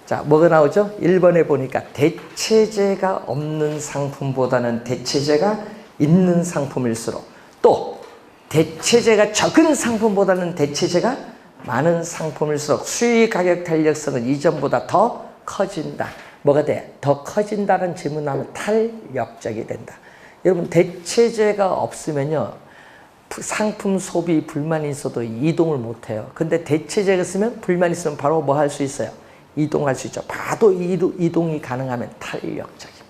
자, 뭐가 나오죠? 1번에 보니까 대체재가 없는 상품보다는 대체재가 있는 상품일수록 또 대체재가 적은 상품보다는 대체재가 많은 상품일수록 수익 가격 탄력성은 이전보다 더 커진다. 뭐가 돼? 더 커진다는 질문하면 탄력적이 된다. 여러분 대체재가 없으면요. 상품 소비 불만이 있어도 이동을 못해요. 근데 대체재가 있으면 불만이 있으면 바로 뭐 할 수 있어요? 이동할 수 있죠. 바로 이동이 가능하면 탄력적입니다.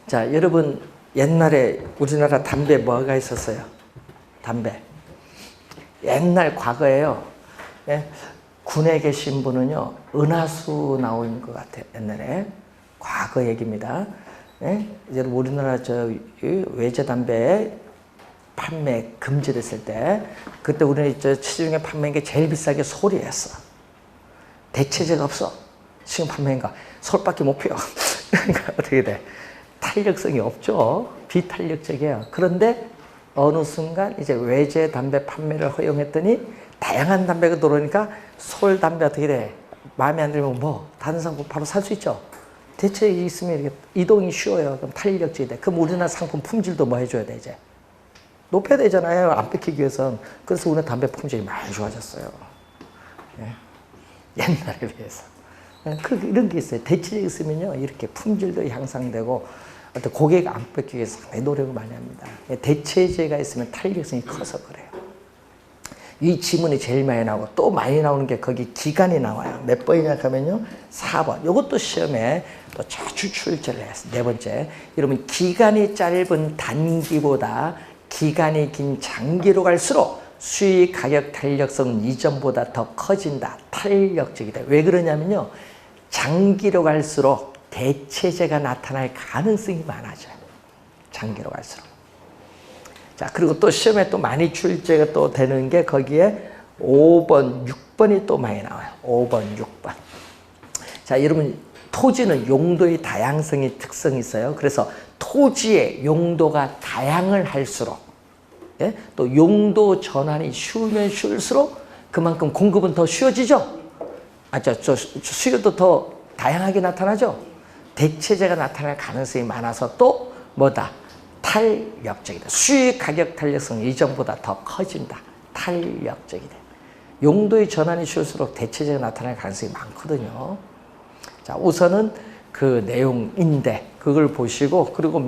자, 여러분 옛날에 우리나라 담배 뭐가 있었어요? 담배. 옛날 과거에요. 예? 군에 계신 분은요. 은하수 나온 것 같아요. 옛날에. 과거 얘기입니다. 예? 이제 우리나라 외제 담배 판매 금지됐을 때 그때 우리는 시중에 판매한 게 제일 비싸게 솔이었어. 대체재가 없어. 지금 판매한 거 솔밖에 못 피워. 그러니까 어떻게 돼? 탄력성이 없죠. 비탄력적이에요. 그런데 어느 순간 이제 외제 담배 판매를 허용했더니 다양한 담배가 들어오니까 솔 담배 어떻게 돼? 마음에 안 들면 뭐 다른 상품 바로 살 수 있죠. 대체가 있으면 이렇게 이동이 쉬워요. 그럼 탄력적이 돼. 그럼 우리나라 상품 품질도 뭐 해줘야 돼 이제? 높여야 되잖아요. 안 뺏기기 위해서는. 그래서 우리나라 담배 품질이 많이 좋아졌어요. 예. 옛날에 비해서. 이런 게 있어요. 대체가 있으면요. 이렇게 품질도 향상되고 어떤 고객 안 뺏기기 위해서 상당히 노력을 많이 합니다. 대체재가 있으면 탄력성이 커서 그래요. 이 지문이 제일 많이 나오고 또 많이 나오는 게 거기 기간이 나와요. 몇 번이냐 하면요. 4번. 이것도 시험에 또 자주 출제를 했어요. 네 번째. 여러분 기간이 짧은 단기보다 기간이 긴 장기로 갈수록 수익 가격 탄력성은 이전보다 더 커진다. 탄력적이다. 왜 그러냐면요. 장기로 갈수록 대체재가 나타날 가능성이 많아져요. 장기로 갈수록. 자, 그리고 또 시험에 또 많이 출제가 또 되는 게 거기에 5번, 6번이 또 많이 나와요. 5번, 6번. 자, 여러분, 토지는 용도의 다양성이 특성이 있어요. 그래서 토지의 용도가 다양을 할수록, 예? 또 용도 전환이 쉬우면 쉬울수록 그만큼 공급은 더 쉬워지죠? 수요도 더 다양하게 나타나죠? 대체재가 나타날 가능성이 많아서 또 뭐다? 탄력적이다. 수익 가격 탄력성 이전보다 더 커진다. 탄력적이다. 용도의 전환이 쉬울수록 대체재가 나타날 가능성이 많거든요. 자, 우선은 그 내용인데 그걸 보시고, 그리고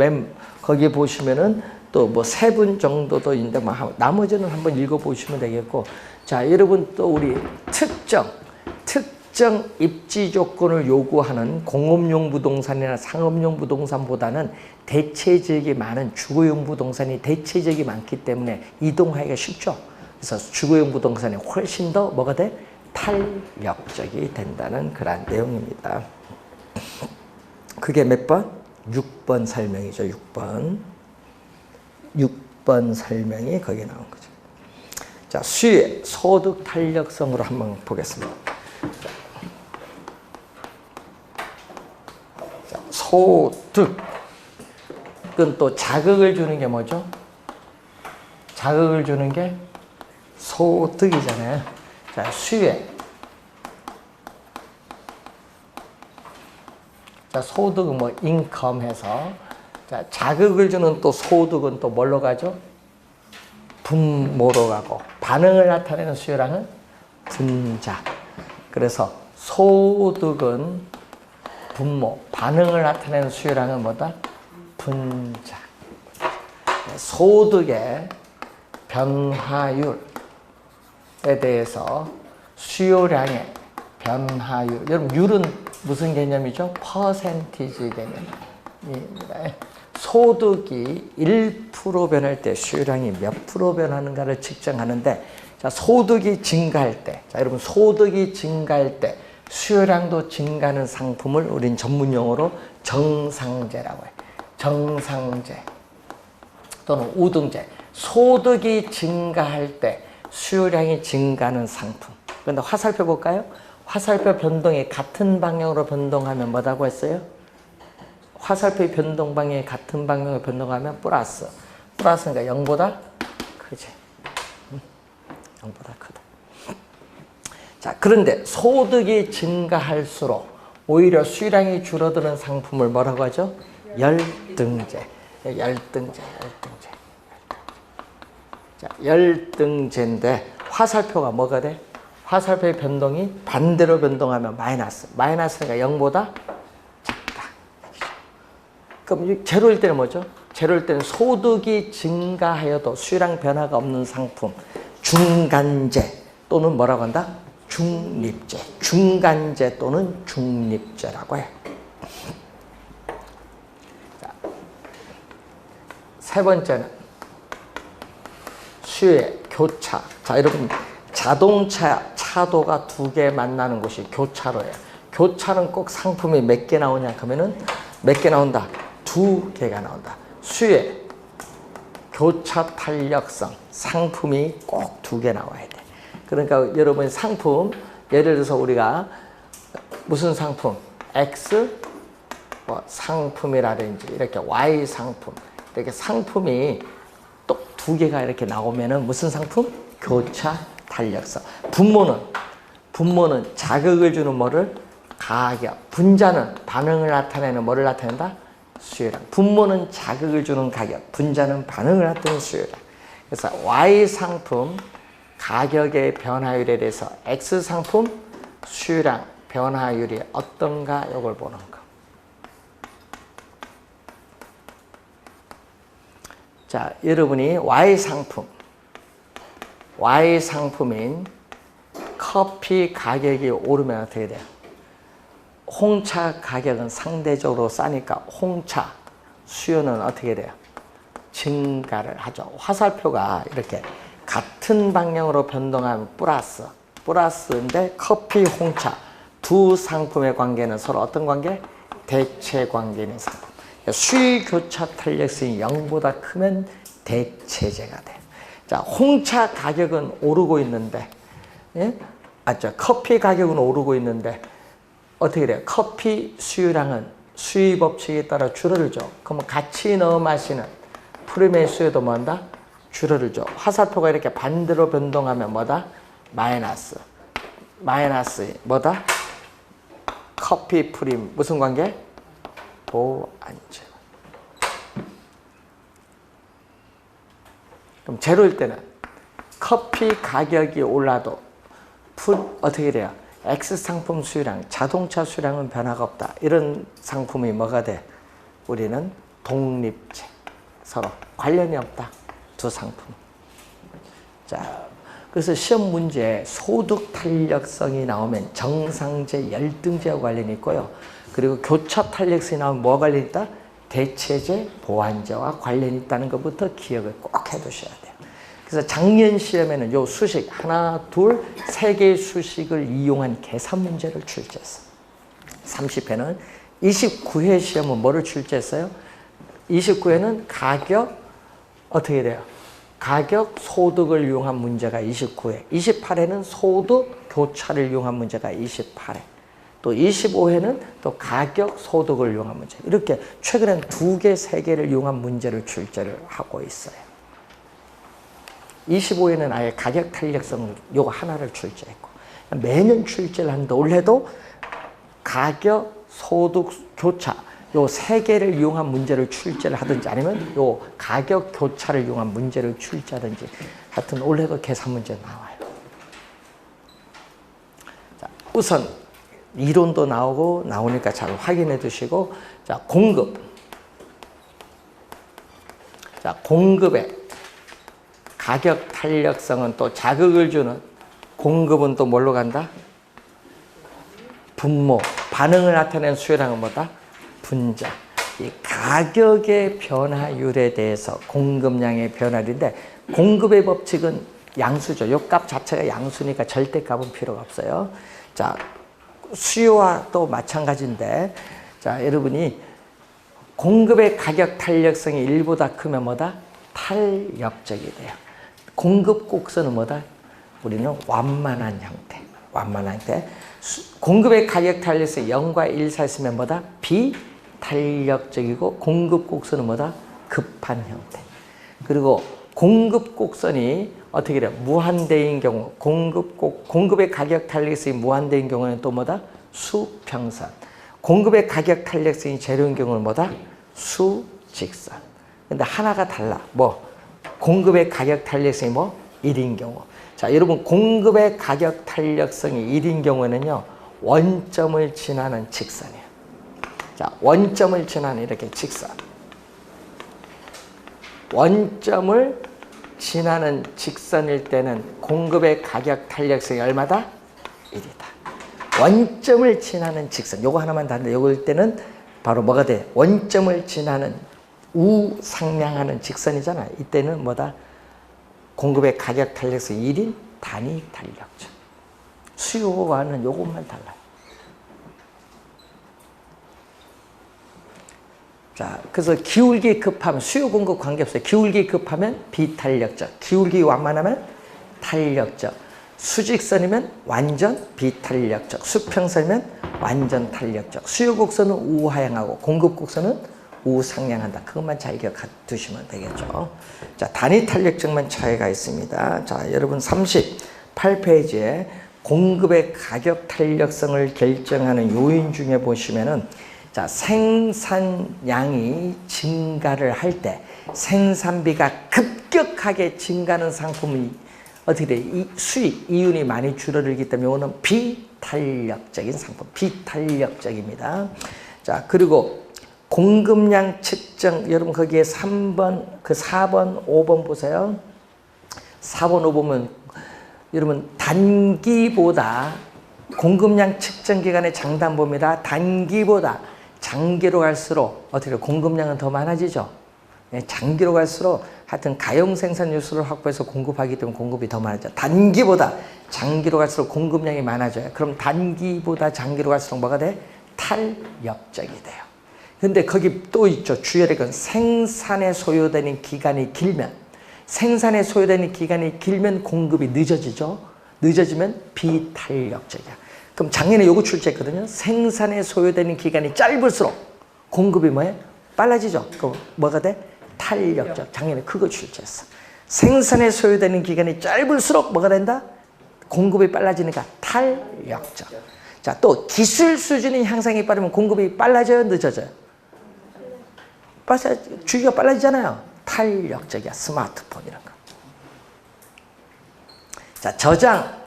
거기에 보시면은 또 뭐 3분 정도도 있는데 뭐 나머지는 한번 읽어보시면 되겠고, 자, 여러분 또 우리 특정 입지 조건을 요구하는 공업용 부동산이나 상업용 부동산보다는 대체지역이 많은 주거용 부동산이 대체지역이 많기 때문에 이동하기가 쉽죠. 그래서 주거용 부동산이 훨씬 더 뭐가 돼? 탄력적이 된다는 그런 내용입니다. 그게 몇 번? 6번 설명이죠. 6번 설명이 거기에 나온 거죠. 자, 수의 소득 탄력성으로 한번 보겠습니다. 자, 소득은 또 자극을 주는 게 뭐죠? 자극을 주는 게 소득이잖아요. 자, 수의. 자, 소득은 뭐 인컴 해서, 자, 자극을 주는 또 소득은 또 뭘로 가죠? 분모로 가고, 반응을 나타내는 수요량은 분자. 그래서 소득은 분모, 반응을 나타내는 수요량은 뭐다? 분자. 소득의 변화율에 대해서 수요량의 변화율. 여러분, 율은 무슨 개념이죠? 퍼센티지 개념입니다. 소득이 1% 변할 때 수요량이 몇 프로 변하는가를 측정하는데, 자, 소득이 증가할 때, 자, 여러분, 소득이 증가할 때 수요량도 증가하는 상품을 우린 전문 용어로 정상제라고 해요. 정상제 또는 우등제. 소득이 증가할 때 수요량이 증가하는 상품. 그런데 화살표 볼까요? 화살표 변동이 같은 방향으로 변동하면 뭐라고 했어요? 화살표의 변동 방향이 같은 방향으로 변동하면 플러스. 플러스니까 0보다 크지. 0보다 크다. 자, 그런데 소득이 증가할수록 오히려 수요량이 줄어드는 상품을 뭐라고 하죠? 열등제. 열등제. 자, 열등제인데 화살표가 뭐가 돼? 화살표의 변동이 반대로 변동하면 마이너스. 마이너스니까 0보다 작다. 그럼 제로일 때는 뭐죠? 제로일 때는 소득이 증가하여도 수요량 변화가 없는 상품. 중간제 또는 뭐라고 한다? 중립제. 중간제 또는 중립제라고 해요. 자, 세 번째는 수요의 교차. 자, 여러분, 자동차 차도가 2개 만나는 곳이 교차로예요. 교차는 꼭 상품이 몇 개 나오냐 하면은 몇 개 나온다? 2개가 나온다. 수요의 교차 탄력성, 상품이 꼭 2개 나와야 돼. 그러니까 여러분, 상품, 예를 들어서 우리가 무슨 상품? X 뭐 상품이라든지 이렇게 Y 상품, 이렇게 상품이 또 2개가 이렇게 나오면은 무슨 상품? 교차 탄력성. 분모는 자극을 주는 뭐를? 가격. 분자는 반응을 나타내는 뭐를 나타낸다? 수요량. 분모는 자극을 주는 가격, 분자는 반응을 나타내는 수요량. 그래서 Y 상품 가격의 변화율에 대해서 X 상품 수요량 변화율이 어떤가 이걸 보는 거. 자, 여러분이 Y 상품인 커피 가격이 오르면 어떻게 돼요? 홍차 가격은 상대적으로 싸니까 홍차 수요는 어떻게 돼요? 증가를 하죠. 화살표가 이렇게 같은 방향으로 변동하면 플러스인데 커피, 홍차 두 상품의 관계는 서로 어떤 관계? 대체 관계인 상품. 수위 교차 탄력성이 0보다 크면 대체제가 돼. 자, 홍차 가격은 오르고 있는데, 예? 커피 가격은 오르고 있는데 어떻게 돼요? 커피 수유량은 수위 법칙에 따라 줄어들죠. 그러면 같이 넣어 마시는 프리미엄 수요도 뭐한다? 줄어들죠. 화살표가 이렇게 반대로 변동하면 뭐다? 마이너스. 마이너스 뭐다? 커피 프림 무슨 관계? 보안제. 그럼 제로일 때는 커피 가격이 올라도 어떻게 돼요? X 상품 수요량, 자동차 수요량은 변화가 없다. 이런 상품이 뭐가 돼? 우리는 독립체. 서로 관련이 없다. 두 상품. 자, 그래서 시험 문제에 소득 탄력성이 나오면 정상제, 열등제와 관련이 있고요. 그리고 교차 탄력성이 나오면 뭐와 관련이 있다? 대체제, 보완제와 관련이 있다는 것부터 기억을 꼭 해두셔야 돼요. 그래서 작년 시험에는 요 수식 하나, 둘, 세 개의 수식을 이용한 계산 문제를 출제했어요. 30회는 29회 시험은 뭐를 출제했어요? 29회는 가격 어떻게 돼요? 가격 소득을 이용한 문제가 29회. 28회는 소득 교차를 이용한 문제가 28회. 또 25회는 또 가격 소득을 이용한 문제. 이렇게 최근엔 2개, 3개를 이용한 문제를 출제를 하고 있어요. 25회는 아예 가격 탄력성 요거 하나를 출제했고 매년 출제를 하는데 올해도 가격, 소득, 교차 요 3개를 이용한 문제를 출제를 하든지 아니면 요 가격, 교차를 이용한 문제를 출제하든지 하여튼 올해도 계산 문제 나와요. 자, 우선 이론도 나오니까 잘 확인해 두시고 자, 공급. 자, 공급의 가격 탄력성은 또 자극을 주는 공급은 또 뭘로 간다? 분모. 반응을 나타내는 수요량은 뭐다? 분자. 이 가격의 변화율에 대해서 공급량의 변화율인데 공급의 법칙은 양수죠. 요 값 자체가 양수니까 절대값은 필요가 없어요. 자, 수요와 또 마찬가지인데 자, 여러분이 공급의 가격 탄력성이 1보다 크면 뭐다? 탄력적이 돼요. 공급 곡선은 뭐다? 우리는 완만한 형태. 완만한 형태. 공급의 가격 탄력성이 0과 1 사이 있으면 뭐다? 비탄력적이고 공급 곡선은 뭐다? 급한 형태. 그리고 공급 곡선이 어떻게 돼요? 무한대인 경우 공급의 가격 탄력성이 무한대인 경우는 또 뭐다? 수평선. 공급의 가격 탄력성이 제로인 경우는 뭐다? 수직선. 근데 하나가 달라. 뭐? 공급의 가격 탄력성이 뭐? 1인 경우. 자, 여러분 공급의 가격 탄력성이 1인 경우에는요. 원점을 지나는 직선이에요. 자, 원점을 지나는 이렇게 직선. 원점을 지나는 직선일 때는 공급의 가격 탄력성이 얼마다? 1이다. 원점을 지나는 직선. 요거 하나만 다른데 요걸 때는 바로 뭐가 돼? 원점을 지나는 우상향하는 직선이잖아. 이때는 뭐다? 공급의 가격 탄력성 1인 단위 탄력적. 수요와는 요것만 달라요. 자, 그래서 기울기 급하면 수요 공급 관계없어요. 기울기 급하면 비탄력적. 기울기 완만하면 탄력적. 수직선이면 완전 비탄력적. 수평선이면 완전 탄력적. 수요 곡선은 우하향하고 공급 곡선은 우상향한다. 그것만 잘 기억해 두시면 되겠죠. 자, 단위 탄력적만 차이가 있습니다. 자, 여러분 38페이지에 공급의 가격 탄력성을 결정하는 요인 중에 보시면은 자, 생산량이 증가를 할 때 생산비가 급격하게 증가하는 상품이 어떻게 돼? 이 수익, 이윤이 많이 줄어들기 때문에 이거는 비탄력적인 상품, 비탄력적입니다. 자, 그리고 공급량 측정, 여러분 거기에 3번, 4번, 5번 보세요. 4번, 5번은 여러분 단기보다 공급량 측정 기간의 장단봅니다. 단기보다 장기로 갈수록 어떻게 공급량은 더 많아지죠. 장기로 갈수록 하여튼 가용 생산 요소를 확보해서 공급하기 때문에 공급이 더 많아져. 단기보다 장기로 갈수록 공급량이 많아져요. 그럼 단기보다 장기로 갈수록 뭐가 돼? 탄력적이 돼요. 근데 거기 또 있죠. 주의력은 생산에 소요되는 기간이 길면, 생산에 소요되는 기간이 길면 공급이 늦어지죠. 늦어지면 비탄력적이야. 그럼 작년에 요거 출제했거든요. 생산에 소요되는 기간이 짧을수록 공급이 뭐예요? 빨라지죠. 그럼 뭐가 돼? 탄력적. 작년에 그거 출제했어. 생산에 소요되는 기간이 짧을수록 뭐가 된다? 공급이 빨라지니까 탄력적. 자, 또 기술 수준의 향상이 빠르면 공급이 빨라져요? 늦어져요? 주기가 빨라지잖아요. 탄력적이야. 스마트폰 이런 거. 자, 저장.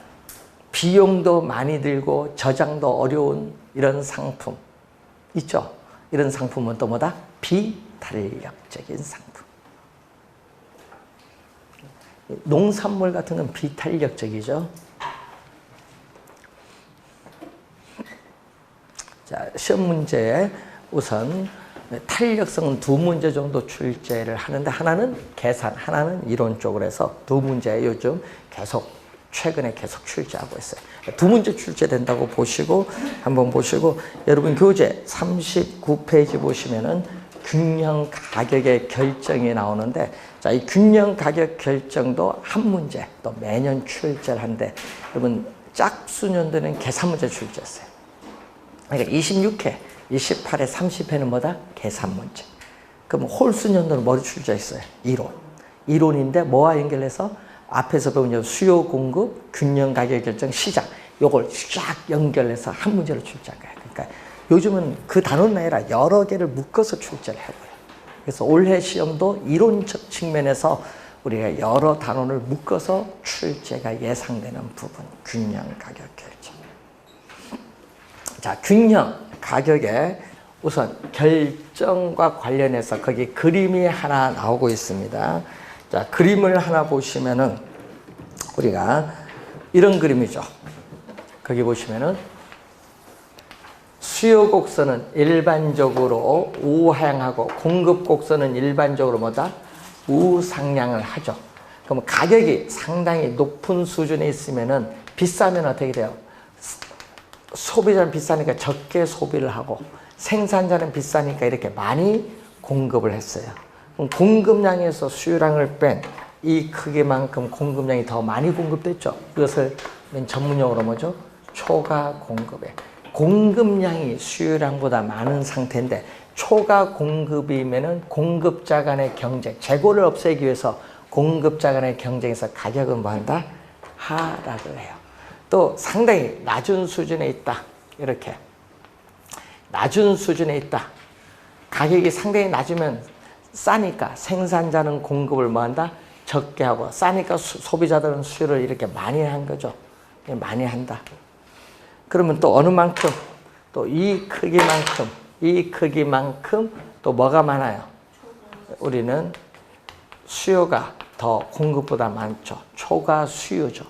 비용도 많이 들고 저장도 어려운 이런 상품 있죠? 이런 상품은 또 뭐다? 비탄력적인 상품. 농산물 같은 건 비탄력적이죠. 자, 시험 문제에 우선 탄력성은 두 문제 정도 출제를 하는데 하나는 계산, 하나는 이론 쪽으로 해서 두 문제 요즘 최근에 계속 출제하고 있어요. 두 문제 출제된다고 보시고 한번 보시고 여러분 교재 39페이지 보시면은 균형 가격의 결정이 나오는데 자, 이 균형 가격 결정도 한 문제 또 매년 출제를 하는데 여러분 짝수년도는 계산 문제 출제했어요. 그러니까 26회, 28회, 30회는 뭐다? 계산 문제. 그럼 홀수년도는 뭐를 출제했어요? 이론. 이론인데 뭐와 연결해서 앞에서 배운 수요 공급, 균형 가격 결정, 시장 요걸 쫙 연결해서 한 문제로 출제한 거예요. 그러니까 요즘은 그 단원 아니라 여러 개를 묶어서 출제를 해버려요. 그래서 올해 시험도 이론적 측면에서 우리가 여러 단원을 묶어서 출제가 예상되는 부분, 균형 가격 결정. 자, 균형 가격의 우선 결정과 관련해서 거기 그림이 하나 나오고 있습니다. 자, 그림을 하나 보시면은 우리가 이런 그림이죠. 거기 보시면은 수요 곡선은 일반적으로 우하향하고 공급 곡선은 일반적으로 뭐다? 우상향을 하죠. 그럼 가격이 상당히 높은 수준에 있으면은 비싸면 어떻게 돼요? 소비자는 비싸니까 적게 소비를 하고 생산자는 비싸니까 이렇게 많이 공급을 했어요. 그럼 공급량에서 수요량을 뺀 이 크기만큼 공급량이 더 많이 공급됐죠. 이것을 전문용어로 뭐죠? 초과 공급에. 공급량이 수요량보다 많은 상태인데 초과 공급이면은 공급자 간의 경쟁, 재고를 없애기 위해서 공급자 간의 경쟁에서 가격은 뭐한다? 하락을 해요. 또 상당히 낮은 수준에 있다. 이렇게 낮은 수준에 있다. 가격이 상당히 낮으면 싸니까 생산자는 공급을 뭐한다? 적게 하고 싸니까 소비자들은 수요를 이렇게 많이 한 거죠. 많이 한다. 그러면 또 어느 만큼 또 이 크기만큼 또 뭐가 많아요? 우리는 수요가 더 공급보다 많죠. 초과 수요죠.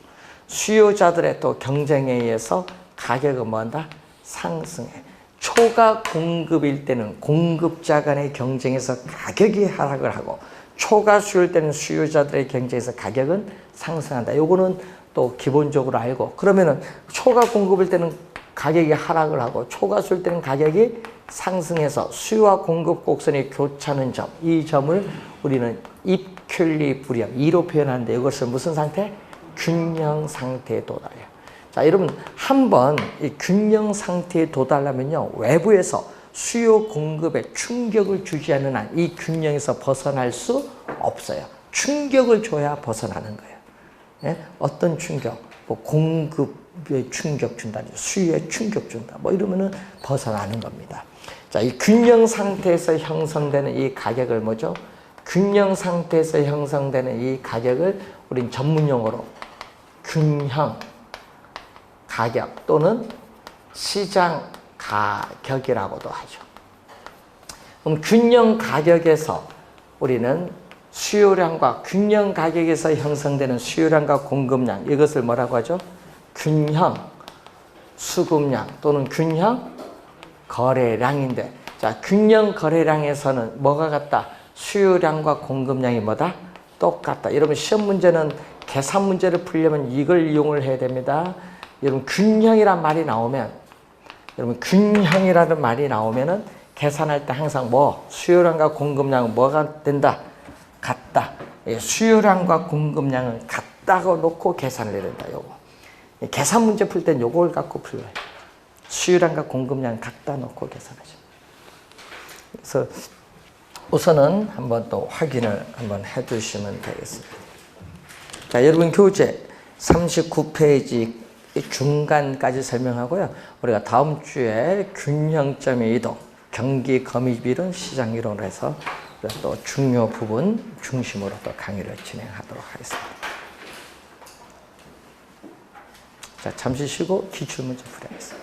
수요자들의 또 경쟁에 의해서 가격은 뭐한다? 상승해. 초과 공급일 때는 공급자 간의 경쟁에서 가격이 하락을 하고 초과 수요일 때는 수요자들의 경쟁에서 가격은 상승한다. 요거는 또 기본적으로 알고 그러면은 초과 공급일 때는 가격이 하락을 하고 초과 수요일 때는 가격이 상승해서 수요와 공급 곡선이 교차하는 점, 이 점을 우리는 이퀄리브리엄, 이로 표현하는데 이것을 무슨 상태? 균형 상태에 도달해요. 자, 여러분 한번 이 균형 상태에 도달하면요 외부에서 수요 공급에 충격을 주지 않는 한 이 균형에서 벗어날 수 없어요. 충격을 줘야 벗어나는 거예요. 예? 어떤 충격? 뭐 공급에 충격 준다, 수요에 충격 준다. 뭐 이러면은 벗어나는 겁니다. 자, 이 균형 상태에서 형성되는 이 가격을 뭐죠? 균형 상태에서 형성되는 이 가격을 우린 전문용어로 균형 가격 또는 시장 가격이라고도 하죠. 그럼 균형 가격에서 우리는 수요량과 균형 가격에서 형성되는 수요량과 공급량 이것을 뭐라고 하죠? 균형 수급량 또는 균형 거래량인데 자, 균형 거래량에서는 뭐가 같다? 수요량과 공급량이 뭐다? 똑같다. 여러분 시험 문제는 계산 문제를 풀려면 이걸 이용을 해야 됩니다. 여러분 균형이란 말이 나오면 여러분 균형이라는 말이 나오면은 계산할 때 항상 뭐 수요량과 공급량은 뭐가 된다? 같다. 예, 수요량과 공급량은 같다고 놓고 계산을 해야 된다. 요거. 계산 문제 풀 땐 요걸 갖고 풀어요. 수요량과 공급량 같다 놓고 계산하죠. 그래서 우선은 한번 또 확인을 한번 해 두시면 되겠습니다. 자, 여러분 교재 39페이지 중간까지 설명하고요. 우리가 다음 주에 균형점의 이동, 경기 거미비론, 시장 이론을 해서 또 중요 부분 중심으로 또 강의를 진행하도록 하겠습니다. 자, 잠시 쉬고 기출문제 풀어야겠습니다.